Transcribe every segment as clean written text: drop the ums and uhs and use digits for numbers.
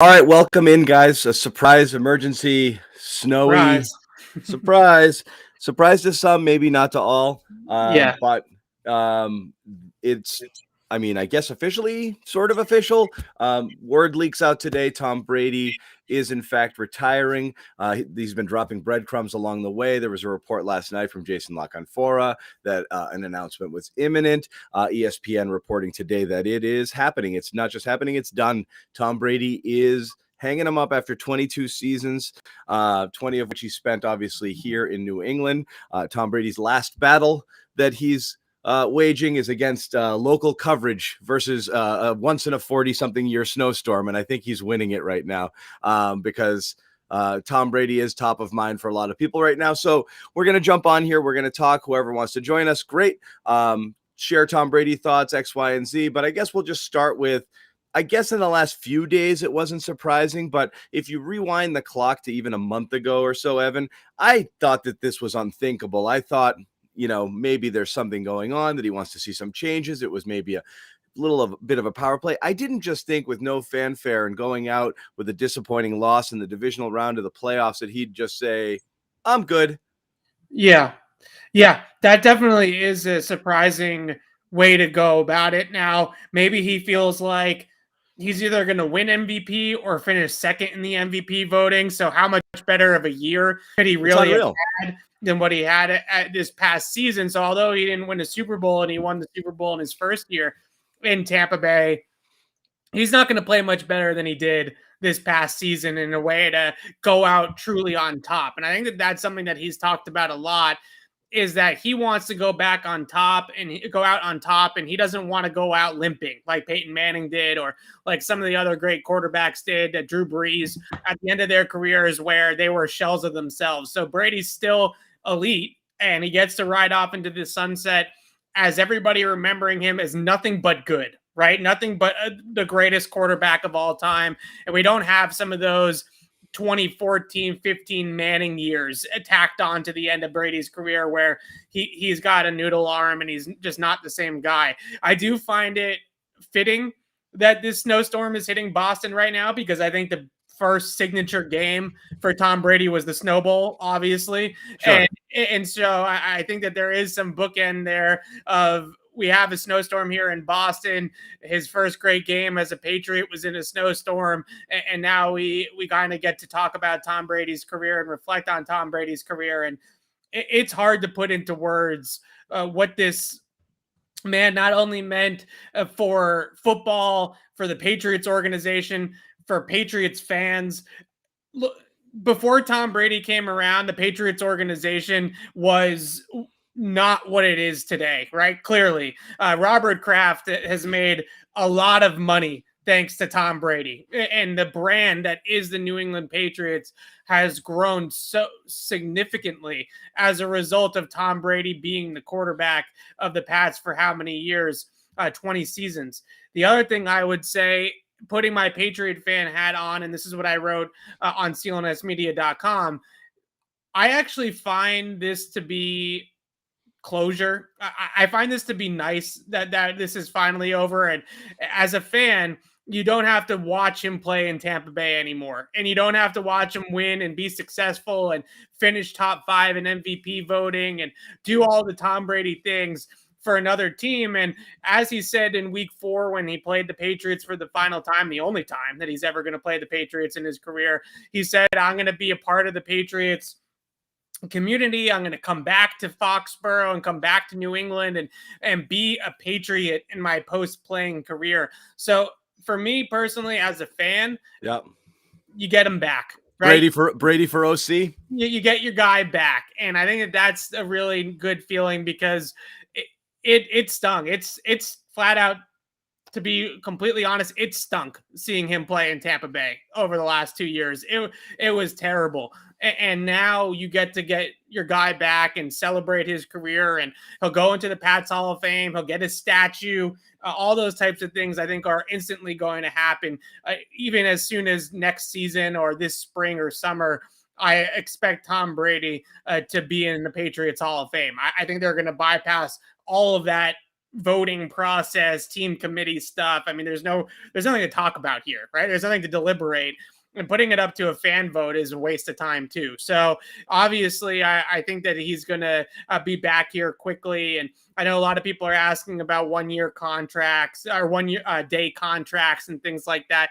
All right, welcome in, guys. A surprise emergency, snowy Surprise. surprise. Surprise to some, maybe not to all. Yeah. But um, it's, I mean, I guess officially, sort of official. Word leaks out today. Tom Brady is, in fact, retiring. He's been dropping breadcrumbs along the way. There was a report last night from Jason La Canfora that an announcement was imminent. ESPN reporting today that it is happening. It's not just happening, it's done. Tom Brady is hanging him up after 22 seasons, 20 of which he spent obviously here in New England. Tom Brady's last battle that he's waging is against local coverage versus a once in a 40-something year snowstorm. And I think he's winning it right now because Tom Brady is top of mind for a lot of people right now. So we're going to jump on here. We're going to talk. Whoever wants to join us, great. Share Tom Brady thoughts, X, Y, and Z. But I guess we'll just start with, I guess in the last few days, it wasn't surprising. But if you rewind the clock to even a month ago or so, Evan, I thought that this was unthinkable. I thought, maybe there's something going on, that he wants to see some changes. It was maybe a bit of a power play. I didn't just think with no fanfare and going out with a disappointing loss in the divisional round of the playoffs that he'd just say, I'm good. Yeah. Yeah. That definitely is a surprising way to go about it. Now, maybe he feels like he's either going to win MVP or finish second in the MVP voting. So, how much better of a year could he It's really have unreal. had than what he had at this past season? So, although he didn't win a Super Bowl and he won the Super Bowl in his first year in Tampa Bay, he's not going to play much better than he did this past season in a way to go out truly on top. And I think that that's something that he's talked about a lot, is that he wants to go back on top and go out on top, and he doesn't want to go out limping like Peyton Manning did, or like some of the other great quarterbacks did, that Drew Brees at the end of their careers, where they were shells of themselves. So Brady's still elite, and he gets to ride off into the sunset as everybody remembering him as nothing but good, right? Nothing but the greatest quarterback of all time. And we don't have some of those 2014, 15 Manning years tacked on to the end of Brady's career, where he's got a noodle arm and he's just not the same guy. I do find it fitting that this snowstorm is hitting Boston right now, because I think the first signature game for Tom Brady was the Snow Bowl, obviously. Sure. And so I think that there is some bookend there of, we have a snowstorm here in Boston. His first great game as a Patriot was in a snowstorm. And now we kind of get to talk about Tom Brady's career and reflect on Tom Brady's career. And it's hard to put into words what this man not only meant for football, for the Patriots organization, for Patriots fans. Look, before Tom Brady came around, the Patriots organization was not what it is today, right? Clearly, Robert Kraft has made a lot of money thanks to Tom Brady, and the brand that is the New England Patriots has grown so significantly as a result of Tom Brady being the quarterback of the Pats for how many years? 20 seasons. The other thing I would say, putting my Patriot fan hat on, and this is what I wrote on CLNSmedia.com, I actually find this to be closure. I find this to be nice that this is finally over. And as a fan, you don't have to watch him play in Tampa Bay anymore. And you don't have to watch him win and be successful and finish top 5 in MVP voting and do all the Tom Brady things for another team. And as he said in week 4, when he played the Patriots for the final time, the only time that he's ever going to play the Patriots in his career, he said, I'm going to be a part of the Patriots community. I'm going to come back to Foxborough and come back to New England and be a Patriot in my post-playing career. So for me personally, as a fan, Yeah. you get him back, right? Brady for OC. You get your guy back. And I think that that's a really good feeling, because it stung. It's flat out, to be completely honest, it stunk seeing him play in Tampa Bay over the last 2 years. It was terrible. And now you get to get your guy back and celebrate his career, and he'll go into the Pats Hall of Fame. He'll get his statue. All those types of things I think are instantly going to happen, even as soon as next season or this spring or summer. I expect Tom Brady to be in the Patriots Hall of Fame. I think they're going to bypass all of that voting process, team committee stuff. I mean, there's nothing to talk about here, right? There's nothing to deliberate. And putting it up to a fan vote is a waste of time too. So obviously, I think that he's going to be back here quickly. And I know a lot of people are asking about 1-year contracts or 1-year day contracts and things like that.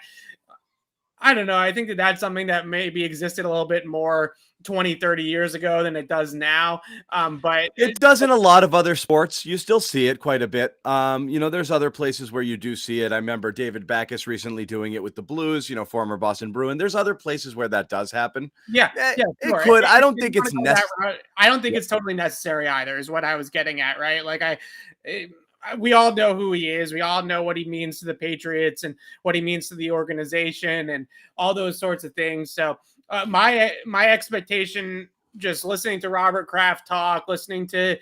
I don't know. I think that that's something that maybe existed a little bit more 20, 30 years ago than it does now. But It does in a lot of other sports. You still see it quite a bit. There's other places where you do see it. I remember David Backus recently doing it with the Blues, former Boston Bruin. There's other places where that does happen. yeah, It sure. could. I don't think it's necessary. I don't think it's totally necessary either, is what I was getting at, right? Like we all know who he is. We all know what he means to the Patriots and what he means to the organization and all those sorts of things. So my expectation, just listening to Robert Kraft talk, listening to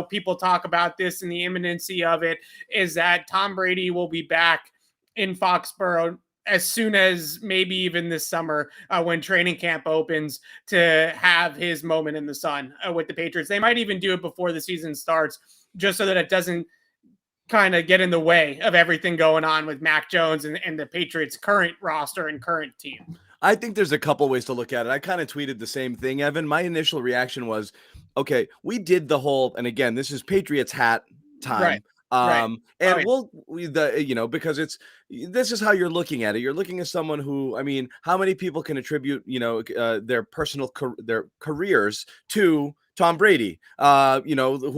people talk about this and the imminency of it, is that Tom Brady will be back in Foxborough as soon as maybe even this summer when training camp opens, to have his moment in the sun with the Patriots. They might even do it before the season starts, just so that it doesn't kind of get in the way of everything going on with Mac Jones and the Patriots' current roster and current team. I think there's a couple ways to look at it. I kind of tweeted the same thing, Evan. My initial reaction was, okay, we did the whole, and again, this is Patriots hat time. Right. And because this is how you're looking at it. You're looking at someone who, I mean, how many people can attribute, their their careers to Tom Brady, who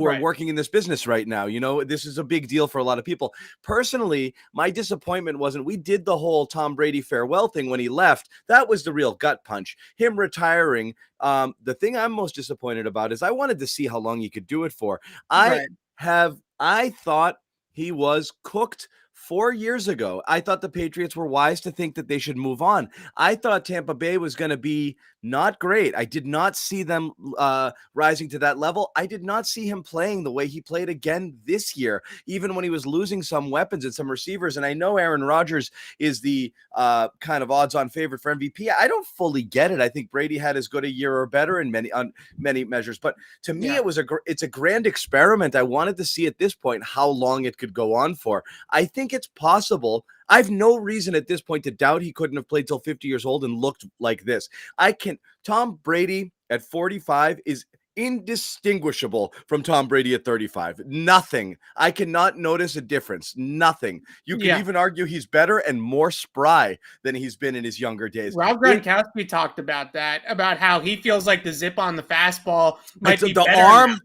are working in this business right now. This is a big deal for a lot of people. Personally, my disappointment wasn't, we did the whole Tom Brady farewell thing when he left. That was the real gut punch. Him retiring. The thing I'm most disappointed about is I wanted to see how long he could do it for. I thought he was cooked 4 years ago. I thought the Patriots were wise to think that they should move on. I thought Tampa Bay was going to be not great. I did not see them rising to that level. I did not see him playing the way he played again this year, even when he was losing some weapons and some receivers. And I know Aaron Rodgers is the kind of odds-on favorite for MVP. I don't fully get it. I think Brady had as good a year or better in many measures. But to me, it's a grand experiment. I wanted to see at this point how long it could go on for. I think it's possible. I've no reason at this point to doubt he couldn't have played till 50 years old and looked like this. Tom Brady at 45 is indistinguishable from Tom Brady at 35. Nothing. I cannot notice a difference. Nothing. You can even argue he's better and more spry than he's been in his younger days. Rob Gronkowski talked about that, about how he feels like the zip on the fastball might be the better arm. now.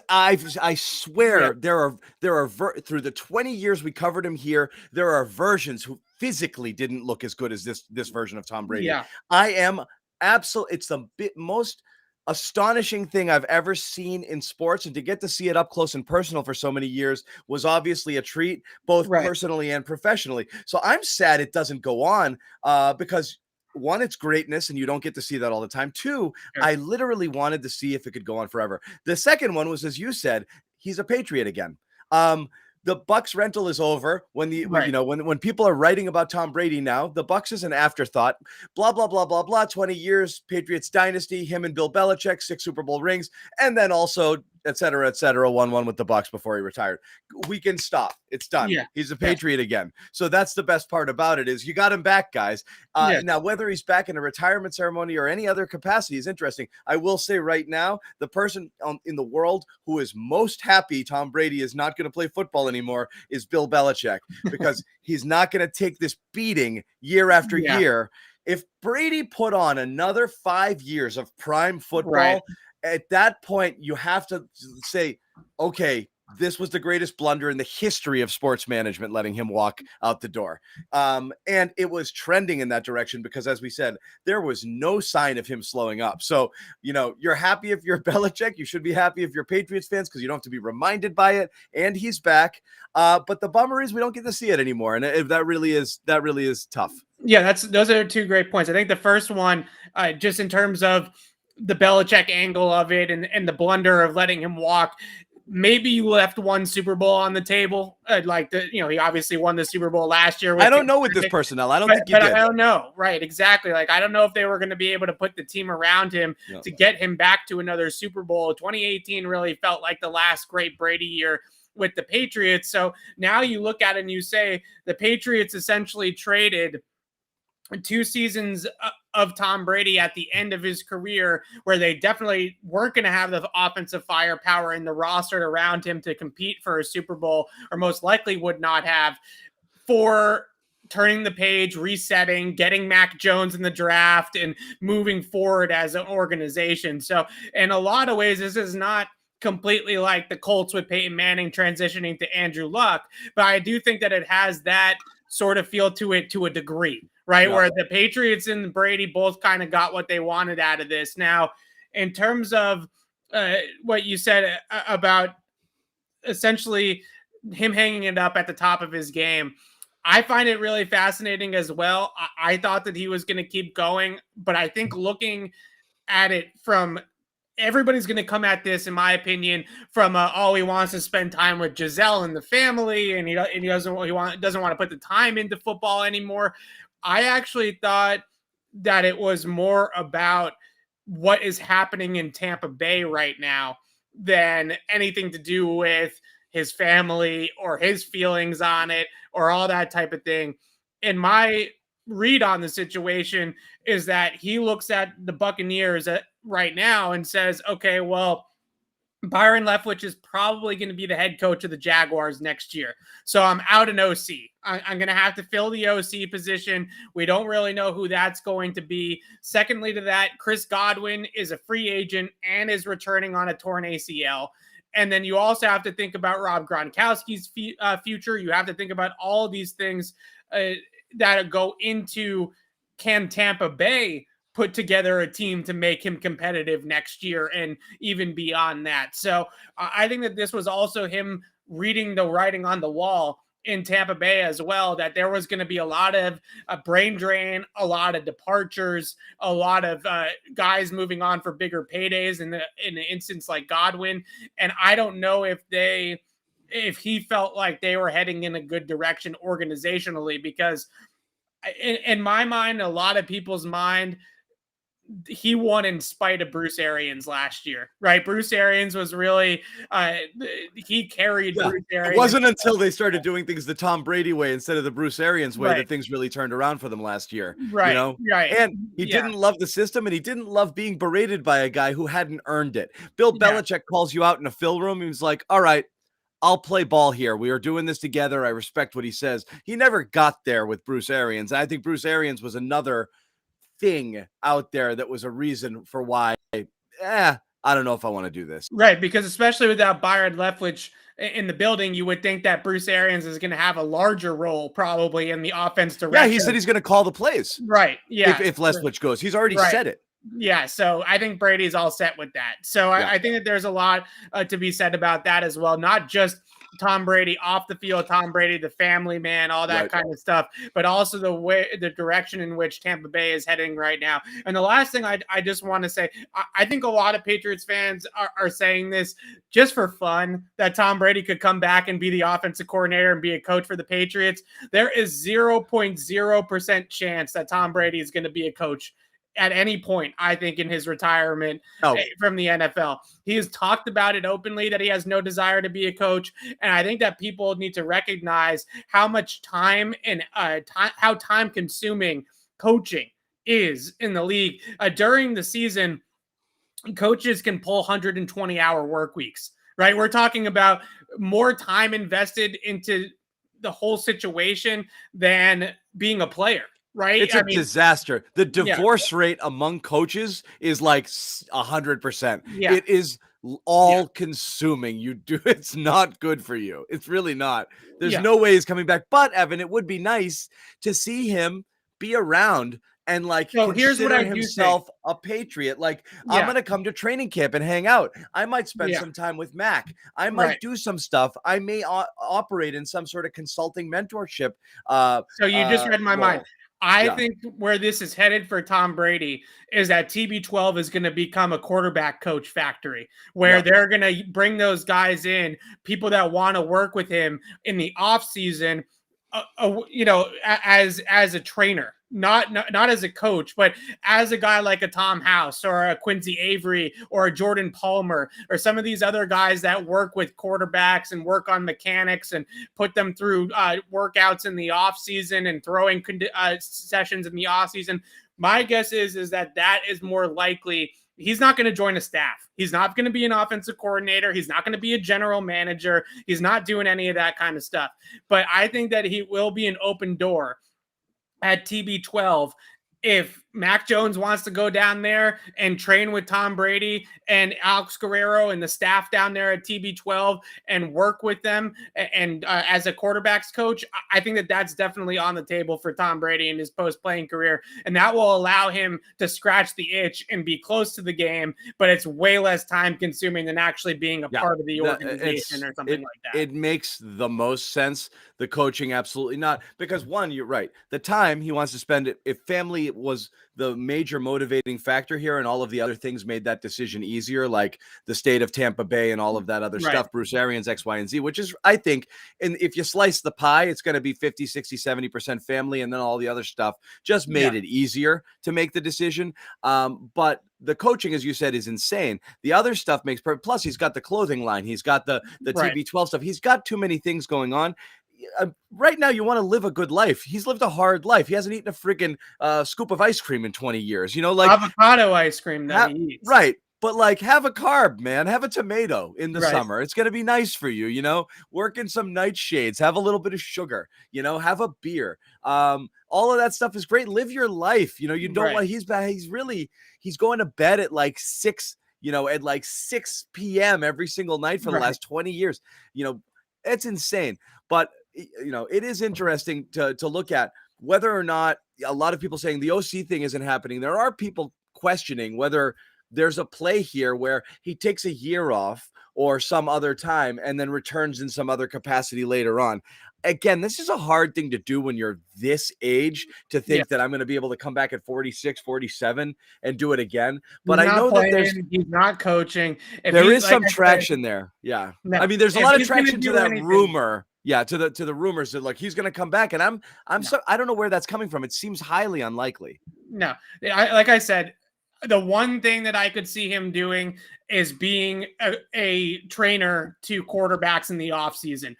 I swear there are through the 20 years we covered him here, there are versions who physically didn't look as good as this version of Tom Brady. Yeah. I am absolutely, it's the most astonishing thing I've ever seen in sports, and to get to see it up close and personal for so many years was obviously a treat, both personally and professionally. So I'm sad it doesn't go on because one, it's greatness, and you don't get to see that all the time. Two, I literally wanted to see if it could go on forever. The second one was, as you said, he's a Patriot again. The Bucks rental is over. When when people are writing about Tom Brady now, the Bucks is an afterthought. Blah blah blah blah blah. 20 years, Patriots dynasty. Him and Bill Belichick, 6 Super Bowl rings, and then also et cetera, 1-1 with the Bucks before he retired. We can stop. It's done. Yeah. He's a Patriot again. So that's the best part about it, is you got him back, guys. Now, whether he's back in a retirement ceremony or any other capacity is interesting. I will say right now, the person in the world who is most happy Tom Brady is not going to play football anymore is Bill Belichick, because he's not going to take this beating year after year. If Brady put on another 5 years of prime football, at that point, you have to say, okay, this was the greatest blunder in the history of sports management, letting him walk out the door. And it was trending in that direction because, as we said, there was no sign of him slowing up. So, you're happy if you're Belichick. You should be happy if you're Patriots fans, because you don't have to be reminded by it. And he's back. But the bummer is we don't get to see it anymore. And that really is tough. Yeah, those are 2 great points. I think the first one, just in terms of the Belichick angle of it and the blunder of letting him walk, maybe you left one Super Bowl on the table. He obviously won the Super Bowl last year. I don't know with this personnel. I don't think you did. I don't know. Right. Exactly. Like, I don't know if they were going to be able to put the team around him to get him back to another Super Bowl. 2018 really felt like the last great Brady year with the Patriots. So now you look at it and you say the Patriots essentially traded 2 seasons of Tom Brady at the end of his career, where they definitely weren't going to have the offensive firepower in the roster around him to compete for a Super Bowl, or most likely would not have, for turning the page, resetting, getting Mac Jones in the draft, and moving forward as an organization. So in a lot of ways, this is not completely like the Colts with Peyton Manning transitioning to Andrew Luck, but I do think that it has that sort of feel to it to a degree, right? Yeah. Where the Patriots and Brady both kind of got what they wanted out of this. Now, in terms of what you said about essentially him hanging it up at the top of his game, I find it really fascinating as well. I thought that he was going to keep going, but I think looking at it from everybody's going to come at this, in my opinion, from he wants to spend time with Giselle and the family, and he doesn't want to put the time into football anymore. I actually thought that it was more about what is happening in Tampa Bay right now than anything to do with his family or his feelings on it or all that type of thing. And my read on the situation is that he looks at the Buccaneers right now and says, okay, well, Byron Leftwich is probably going to be the head coach of the Jaguars next year. So I'm out an OC. I'm going to have to fill the OC position. We don't really know who that's going to be. Secondly to that, Chris Godwin is a free agent and is returning on a torn ACL. And then you also have to think about Rob Gronkowski's future. You have to think about all of these things that go into, can Tampa Bay put together a team to make him competitive next year and even beyond that. So I think that this was also him reading the writing on the wall in Tampa Bay as well, that there was going to be a lot of brain drain, a lot of departures, a lot of guys moving on for bigger paydays in an instance like Godwin. And I don't know if he felt like they were heading in a good direction organizationally, because in my mind, a lot of people's mind, he won in spite of Bruce Arians last year, right? Bruce Arians was really, he carried Bruce Arians. It wasn't until they started doing things the Tom Brady way instead of the Bruce Arians way that things really turned around for them last year. Right. You know? Right. And he didn't love the system, and he didn't love being berated by a guy who hadn't earned it. Bill Belichick calls you out in a fill room. He was like, all right, I'll play ball here. We are doing this together. I respect what he says. He never got there with Bruce Arians. I think Bruce Arians was another thing out there that was a reason for why, I don't know if I want to do this. Right, because especially without Byron Leftwich in the building, you would think that Bruce Arians is going to have a larger role probably in the offense direction. Yeah, he said he's going to call the plays. Right, yeah. If Leftwich goes. He's already said it. Yeah, so I think Brady's all set with that. So I think that there's a lot to be said about that as well. Not just Tom Brady off the field, Tom Brady, the family man, all that kind of stuff, but also the direction in which Tampa Bay is heading right now. And the last thing I just want to say, I think a lot of Patriots fans are saying this just for fun, that Tom Brady could come back and be the offensive coordinator and be a coach for the Patriots. There is 0.0% chance that Tom Brady is going to be a coach at any point, I think, in his retirement from the NFL. He has talked about it openly that he has no desire to be a coach. And I think that people need to recognize how much time and how time consuming coaching is in the league. During the season, coaches can pull 120-hour work weeks, right? We're talking about more time invested into the whole situation than being a player. Right. It's a disaster. The divorce rate among coaches is like 100%. Yeah. It is all consuming. It's not good for you. It's really not. There's no way he's coming back. But Evan, it would be nice to see him be around and here's what I himself a Patriot. I'm going to come to training camp and hang out. I might spend some time with Mac. I might do some stuff. I may operate in some sort of consulting mentorship. So you just read my mind. I think where this is headed for Tom Brady is that TB12 is going to become a quarterback coach factory, where they're going to bring those guys in, people that want to work with him in the off season, as a trainer, not as a coach, but as a guy like a Tom House or a Quincy Avery or a Jordan Palmer or some of these other guys that work with quarterbacks and work on mechanics and put them through workouts in the off season and throwing sessions in the off season. My guess is that is more likely. He's not going to join a staff. He's not going to be an offensive coordinator. He's not going to be a general manager. He's not doing any of that kind of stuff. But I think that he will be an open door at TB12 if Mac Jones wants to go down there and train with Tom Brady and Alex Guerrero and the staff down there at TB12 and work with them and as a quarterbacks coach, I think that that's definitely on the table for Tom Brady in his post-playing career. And that will allow him to scratch the itch and be close to the game, but it's way less time consuming than actually being a part of the organization or something like that. It makes the most sense. The coaching, absolutely not. Because one, you're right. The time he wants to spend it, if family was the major motivating factor here and all of the other things made that decision easier, like the state of Tampa Bay and all of that other stuff, Bruce Arians, X, Y, and Z, which is, I think, and if you slice the pie, it's going to be 50, 60, 70% family. And then all the other stuff just made it easier to make the decision. But the coaching, as you said, is insane. The other stuff makes perfect. Plus, he's got the clothing line. He's got the TB12 stuff. He's got too many things going on. Right now, you want to live a good life. He's lived a hard life. He hasn't eaten a freaking scoop of ice cream in 20 years. Like avocado ice cream that he eats. Right. But have a carb, man. Have a tomato in the summer. It's going to be nice for you, work in some nightshades, have a little bit of sugar, have a beer. All of that stuff is great. Live your life. You don't want, he's going to bed at like 6, at like 6 p.m. every single night for the last 20 years. It's insane. But, it is interesting to look at whether or not a lot of people saying the OC thing isn't happening. There are people questioning whether there's a play here where he takes a year off or some other time and then returns in some other capacity later on. Again, this is a hard thing to do when you're this age, to think that I'm going to be able to come back at 46, 47 and do it again. But I know that he's not coaching. There is some traction there. Yeah. I mean, there's a lot of traction to that rumor. Yeah, to the rumors that he's going to come back, and I don't know where that's coming from. It seems highly unlikely. No, like I said, the one thing that I could see him doing is being a trainer to quarterbacks in the offseason.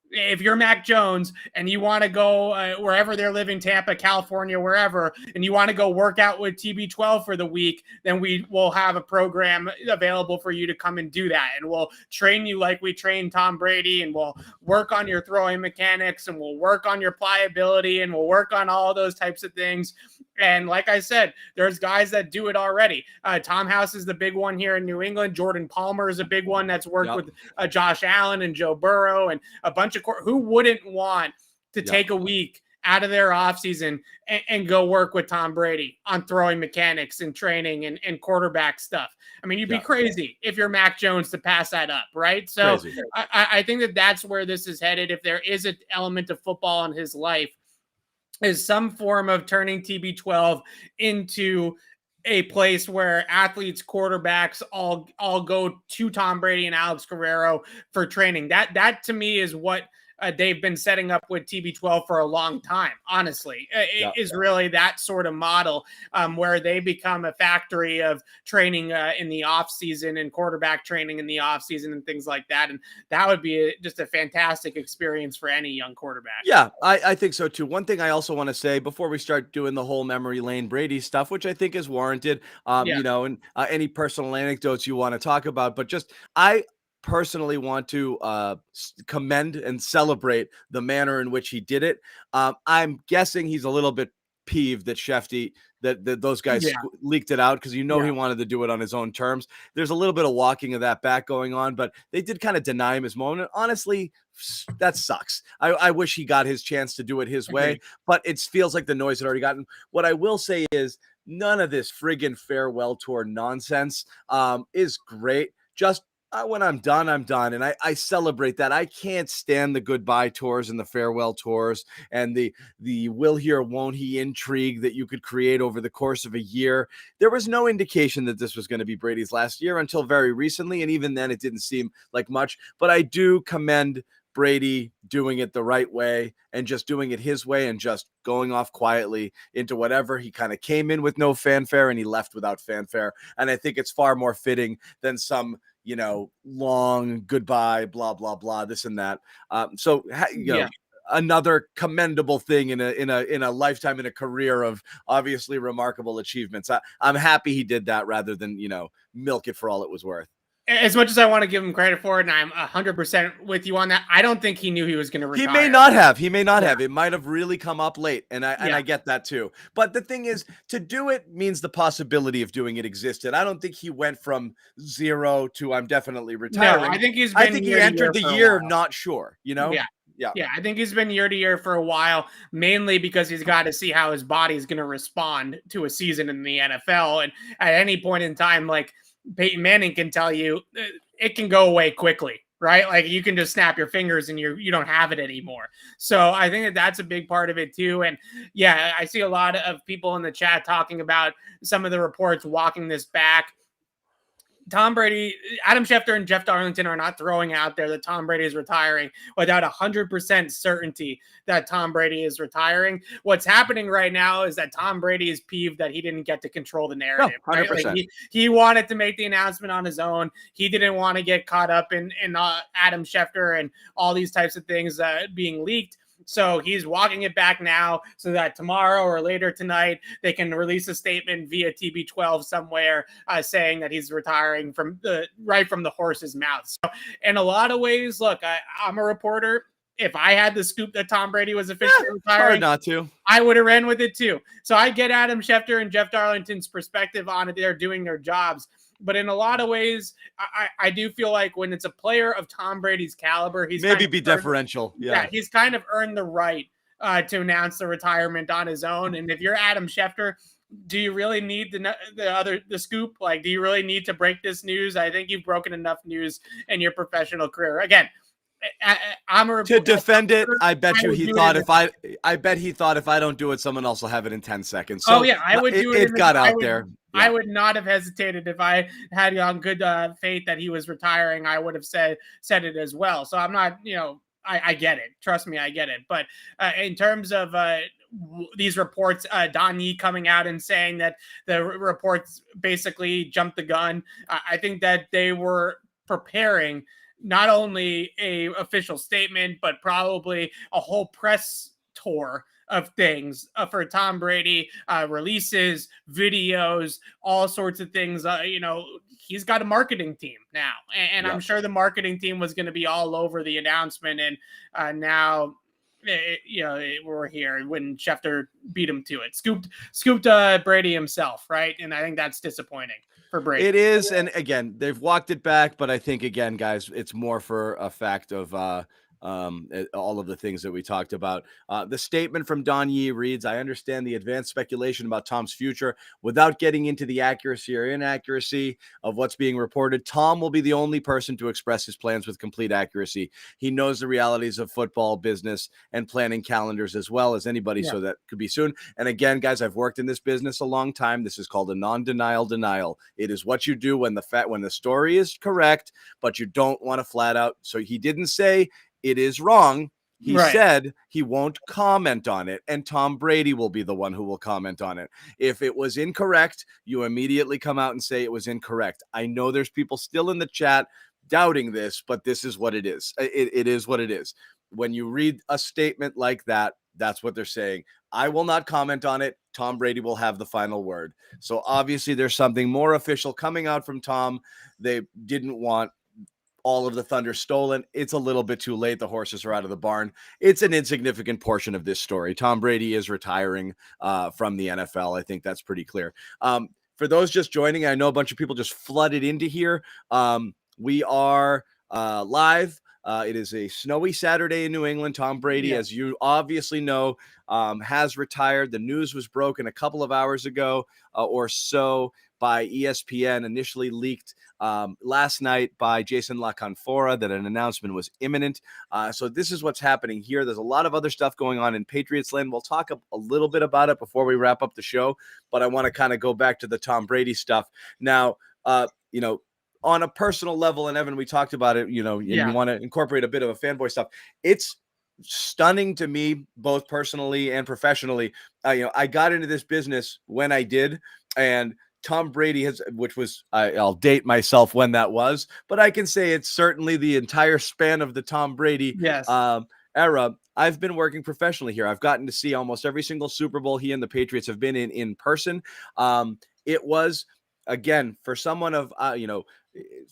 If you're Mac Jones and you want to go wherever they're living, Tampa, California, wherever, and you want to go work out with TB12 for the week, then we will have a program available for you to come and do that. And we'll train you like we train Tom Brady, and we'll work on your throwing mechanics, and we'll work on your pliability, and we'll work on all those types of things. And like I said, there's guys that do it already. Tom House is the big one here in New England. Jordan Palmer is a big one that's worked with Josh Allen and Joe Burrow and a bunch of who wouldn't want to take a week out of their offseason and go work with Tom Brady on throwing mechanics and training and quarterback stuff. I mean, you'd be crazy if you're Mac Jones to pass that up, right? So I think that that's where this is headed. If there is an element of football in his life, is some form of turning TB12 into a place where athletes, quarterbacks all go to Tom Brady and Alex Guerrero for training. That to me is what they've been setting up with TB12 for a long time. Honestly, it is really that sort of model where they become a factory of training in the off season and quarterback training in the off season and things like that. And that would be just a fantastic experience for any young quarterback. Yeah, I think so too. One thing I also want to say before we start doing the whole memory lane Brady stuff, which I think is warranted, and any personal anecdotes you want to talk about, but just I personally want to commend and celebrate the manner in which he did it. I'm guessing he's a little bit peeved that Shefty, that those guys leaked it out, because he wanted to do it on his own terms. There's a little bit of walking of that back going on, but they did kind of deny him his moment. Honestly, that sucks. I wish he got his chance to do it his way, but it feels like the noise had already gotten. What I will say is none of this friggin' farewell tour nonsense is great. Just when I'm done, I'm done. And I celebrate that. I can't stand the goodbye tours and the farewell tours and the will he or won't he intrigue that you could create over the course of a year. There was no indication that this was going to be Brady's last year until very recently. And even then it didn't seem like much, but I do commend Brady doing it the right way and just doing it his way and just going off quietly into whatever. He kind of came in with no fanfare and he left without fanfare. And I think it's far more fitting than some, long goodbye, blah, blah, blah, this and that. Another commendable thing in a lifetime, in a career of obviously remarkable achievements. I'm happy he did that rather than, milk it for all it was worth. As much as I want to give him credit for it, and I'm 100% with you on that, I don't think he knew he was going to retire. He may not have. It might have really come up late, and I get that too. But the thing is, to do it means the possibility of doing it existed. I don't think he went from 0 to I'm definitely retiring. No, I think he entered the year not sure. Yeah, I think he's been year to year for a while, mainly because he's got to see how his body is going to respond to a season in the NFL. And at any point in time, like Peyton Manning can tell you, it can go away quickly, right? Like you can just snap your fingers and you don't have it anymore. So I think that's a big part of it too. And yeah, I see a lot of people in the chat talking about some of the reports walking this back. Tom Brady, Adam Schefter and Jeff Darlington are not throwing out there that Tom Brady is retiring without 100% certainty that Tom Brady is retiring. What's happening right now is that Tom Brady is peeved that he didn't get to control the narrative. No, 100%. Right? Like he wanted to make the announcement on his own. He didn't want to get caught up in Adam Schefter and all these types of things being leaked. So he's walking it back now so that tomorrow or later tonight, they can release a statement via TB12 somewhere saying that he's retiring from the horse's mouth. So in a lot of ways, look, I'm a reporter. If I had the scoop that Tom Brady was officially retiring, hard not to. I would have ran with it too. So I get Adam Schefter and Jeff Darlington's perspective on it. They're doing their jobs. But in a lot of ways, I do feel like when it's a player of Tom Brady's caliber, he's maybe be deferential. Yeah, he's kind of earned the right to announce the retirement on his own. And if you're Adam Schefter, do you really need the scoop? Like, do you really need to break this news? I think you've broken enough news in your professional career. Again, I'm a to defend it. I bet you he thought if I don't do it, someone else will have it in 10 seconds. So I would do it. It got out there. Yeah. I would not have hesitated if I had on good faith that he was retiring. I would have said it as well. So I'm not, I get it. Trust me, I get it. But in terms of these reports, Don Yee coming out and saying that the reports basically jumped the gun, I think that they were preparing not only a official statement, but probably a whole press tour of things for Tom Brady, releases, videos, all sorts of things. He's got a marketing team now, and I'm sure the marketing team was going to be all over the announcement. And now, we're here when Schefter beat him to it, scooped Brady himself, right? And I think that's disappointing for Brady. It is, and again, they've walked it back, but I think again, guys, it's more for a fact of all of the things that we talked about. The statement from Don Yee reads, I understand the advanced speculation about Tom's future. Without getting into the accuracy or inaccuracy of what's being reported, Tom will be the only person to express his plans with complete accuracy. He knows the realities of football business and planning calendars as well as anybody, so that could be soon. And again, guys, I've worked in this business a long time. This is called a non-denial denial. It is what you do when the story is correct, but you don't want to flat out. So he didn't say it is wrong. He said he won't comment on it, and Tom Brady will be the one who will comment on it. If it was incorrect, you immediately come out and say it was incorrect. I know there's people still in the chat doubting this, but this is what it is. It is what it is. When you read a statement like that, that's what they're saying. I will not comment on it. Tom Brady will have the final word. So obviously there's something more official coming out from Tom. They didn't want all of the thunder stolen. It's a little bit too late. The horses are out of the barn. It's an insignificant portion of this story. Tom Brady is retiring from the NFL. I think that's pretty clear. For those just joining, I know a bunch of people just flooded into here. We are live. It is a snowy Saturday in New England. Tom Brady, as you obviously know, has retired. The news was broken a couple of hours ago or so by ESPN, initially leaked last night by Jason La Canfora that an announcement was imminent. So this is what's happening here. There's a lot of other stuff going on in Patriots land. We'll talk a little bit about it before we wrap up the show, but I want to kind of go back to the Tom Brady stuff. Now, on a personal level, and Evan, we talked about it, and you want to incorporate a bit of a fanboy stuff. It's stunning to me, both personally and professionally. I got into this business when I did, and Tom Brady has, which was, I'll date myself when that was, but I can say it's certainly the entire span of the Tom Brady era. I've been working professionally here. I've gotten to see almost every single Super Bowl he and the Patriots have been in person. It was, again, for someone of,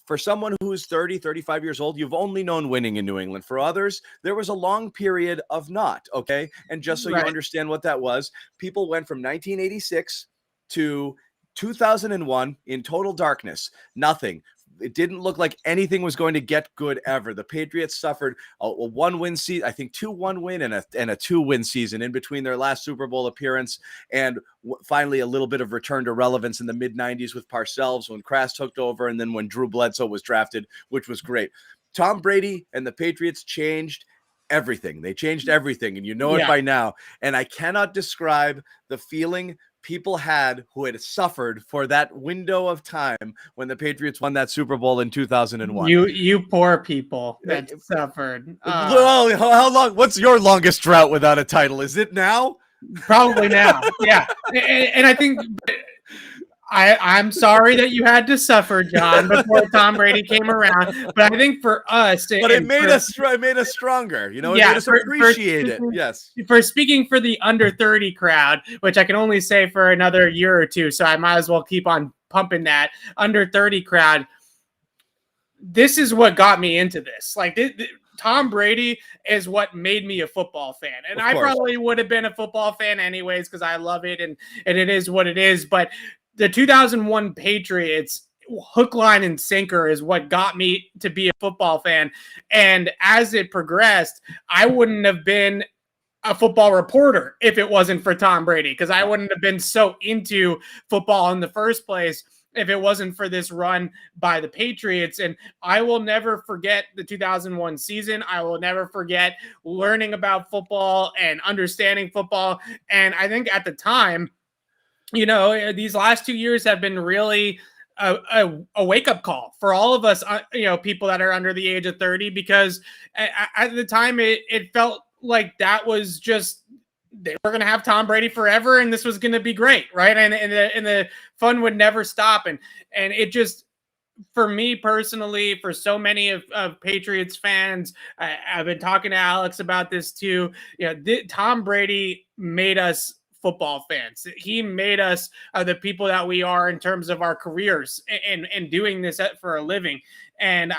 for someone who's 30, 35 years old, you've only known winning in New England. For others, there was a long period of not, okay? And just so you understand what that was, people went from 1986 to 2001 in total darkness, nothing. It didn't look like anything was going to get good ever. The Patriots suffered a one-win season, I think 2-1 win and a 2-win season in between their last Super Bowl appearance and finally a little bit of return to relevance in the mid-90s with Parcells when Kraft took over and then when Drew Bledsoe was drafted, which was great. Tom Brady and the Patriots changed everything. They changed everything, and you know it by now. And I cannot describe the feeling people had who had suffered for that window of time when the Patriots won that Super Bowl in 2001. You poor people that suffered. How long? What's your longest drought without a title? Is it now? Probably now. Yeah. And I think I'm sorry that you had to suffer, John, before Tom Brady came around. But I think for us, but it made us stronger. It made us appreciate it. Yes. For speaking for the under 30 crowd, which I can only say for another year or two, so I might as well keep on pumping that under 30 crowd. This is what got me into this. Like Tom Brady is what made me a football fan. And I probably would have been a football fan anyways, because I love it and it is what it is. But the 2001 Patriots, hook, line, and sinker is what got me to be a football fan. And as it progressed, I wouldn't have been a football reporter if it wasn't for Tom Brady, because I wouldn't have been so into football in the first place if it wasn't for this run by the Patriots. And I will never forget the 2001 season. I will never forget learning about football and understanding football. And I think at the time, these last 2 years have been really a wake-up call for all of us, people that are under the age of 30, because at the time it felt like that was just, they were going to have Tom Brady forever and this was going to be great, right? And the fun would never stop. And it just, for me personally, for so many of Patriots fans, I've been talking to Alex about this too. Tom Brady made us football fans. He made us the people that we are in terms of our careers and doing this for a living. And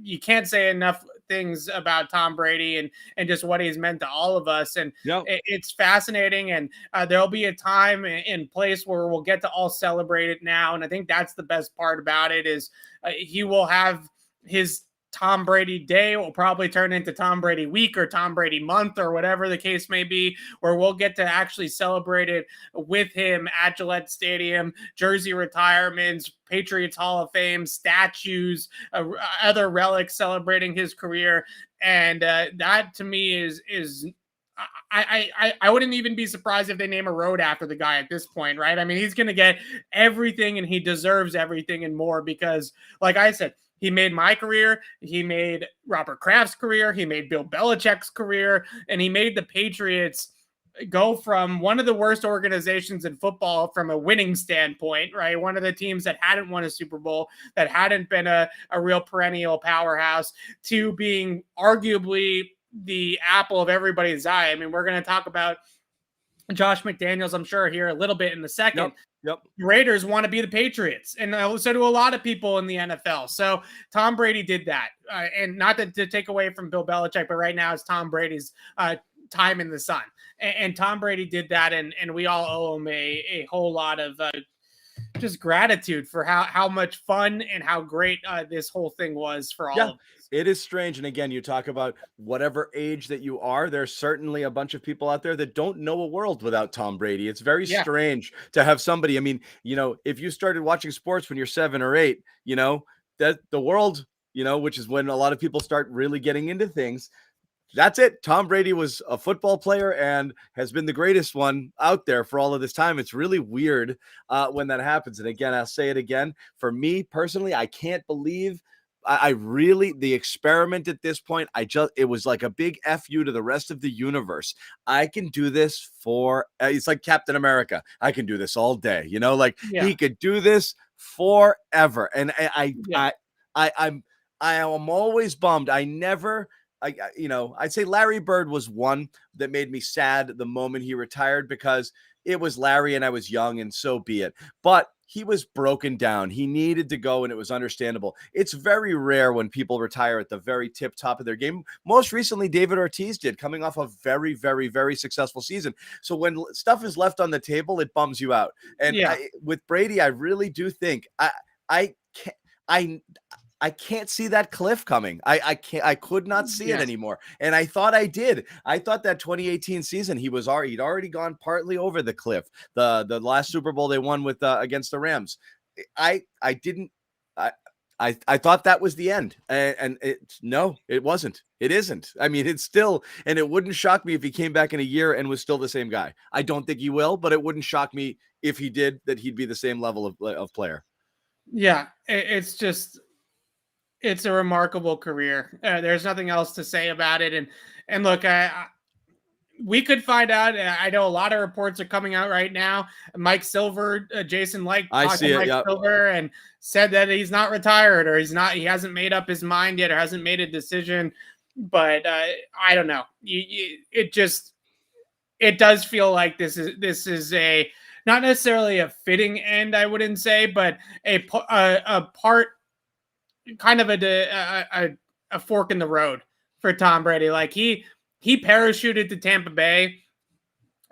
you can't say enough things about Tom Brady and just what he's meant to all of us. And it's fascinating. And there'll be a time and place where we'll get to all celebrate it now. And I think that's the best part about it is he will have his Tom Brady day will probably turn into Tom Brady week or Tom Brady month or whatever the case may be, where we'll get to actually celebrate it with him at Gillette Stadium, jersey retirements, Patriots Hall of Fame, statues, other relics celebrating his career. And that to me is I wouldn't even be surprised if they name a road after the guy at this point, right? I mean, he's going to get everything and he deserves everything and more because, like I said, he made my career, he made Robert Kraft's career, he made Bill Belichick's career, and he made the Patriots go from one of the worst organizations in football from a winning standpoint, right? One of the teams that hadn't won a Super Bowl, that hadn't been a real perennial powerhouse, to being arguably the apple of everybody's eye. I mean, we're going to talk about Josh McDaniels, I'm sure, here a little bit in a second. Yep. The Raiders want to be the Patriots, and so do a lot of people in the NFL. So Tom Brady did that, and not to take away from Bill Belichick, but right now it's Tom Brady's time in the sun, and Tom Brady did that, and we all owe him a whole lot of just gratitude for how much fun and how great this whole thing was for all of us. It is strange. And again, you talk about whatever age that you are, there's certainly a bunch of people out there that don't know a world without Tom Brady. It's very strange to have somebody. I mean, if you started watching sports when you're 7 or 8, that the world, which is when a lot of people start really getting into things, that's it. Tom Brady was a football player and has been the greatest one out there for all of this time. It's really weird when that happens. And again, I'll say it again. For me personally, I can't believe I really, the experiment at this point, it was like a big FU to the rest of the universe. I can do this it's like Captain America. I can do this all day, like Yeah. he could do this forever. And Yeah. I am always bummed. I'd say Larry Bird was one that made me sad the moment he retired because it was Larry and I was young and so be it. But he was broken down. He needed to go and it was understandable. It's very rare when people retire at the very tip top of their game. Most recently, David Ortiz did, coming off a very, very, very successful season. So when stuff is left on the table, it bums you out. And Yeah. with Brady, I really do think I can't see that cliff coming. I could not see it anymore. And I thought I did. I thought that 2018 season he'd already gone partly over the cliff. The last Super Bowl they won with against the Rams. I thought that was the end. And no, it wasn't. It isn't. I mean, it's still, and it wouldn't shock me if he came back in a year and was still the same guy. I don't think he will, but it wouldn't shock me if he did, that he'd be the same level of player. Yeah. It's a remarkable career. There's nothing else to say about it. And look, we could find out. I know a lot of reports are coming out right now. Mike Silver, Jason Licht talked to Mike Silver and said that he's not retired or he hasn't made up his mind yet or hasn't made a decision. But I don't know. It does feel like this is a not necessarily a fitting end, I wouldn't say, but a part, kind of a fork in the road for Tom Brady. Like he parachuted to Tampa Bay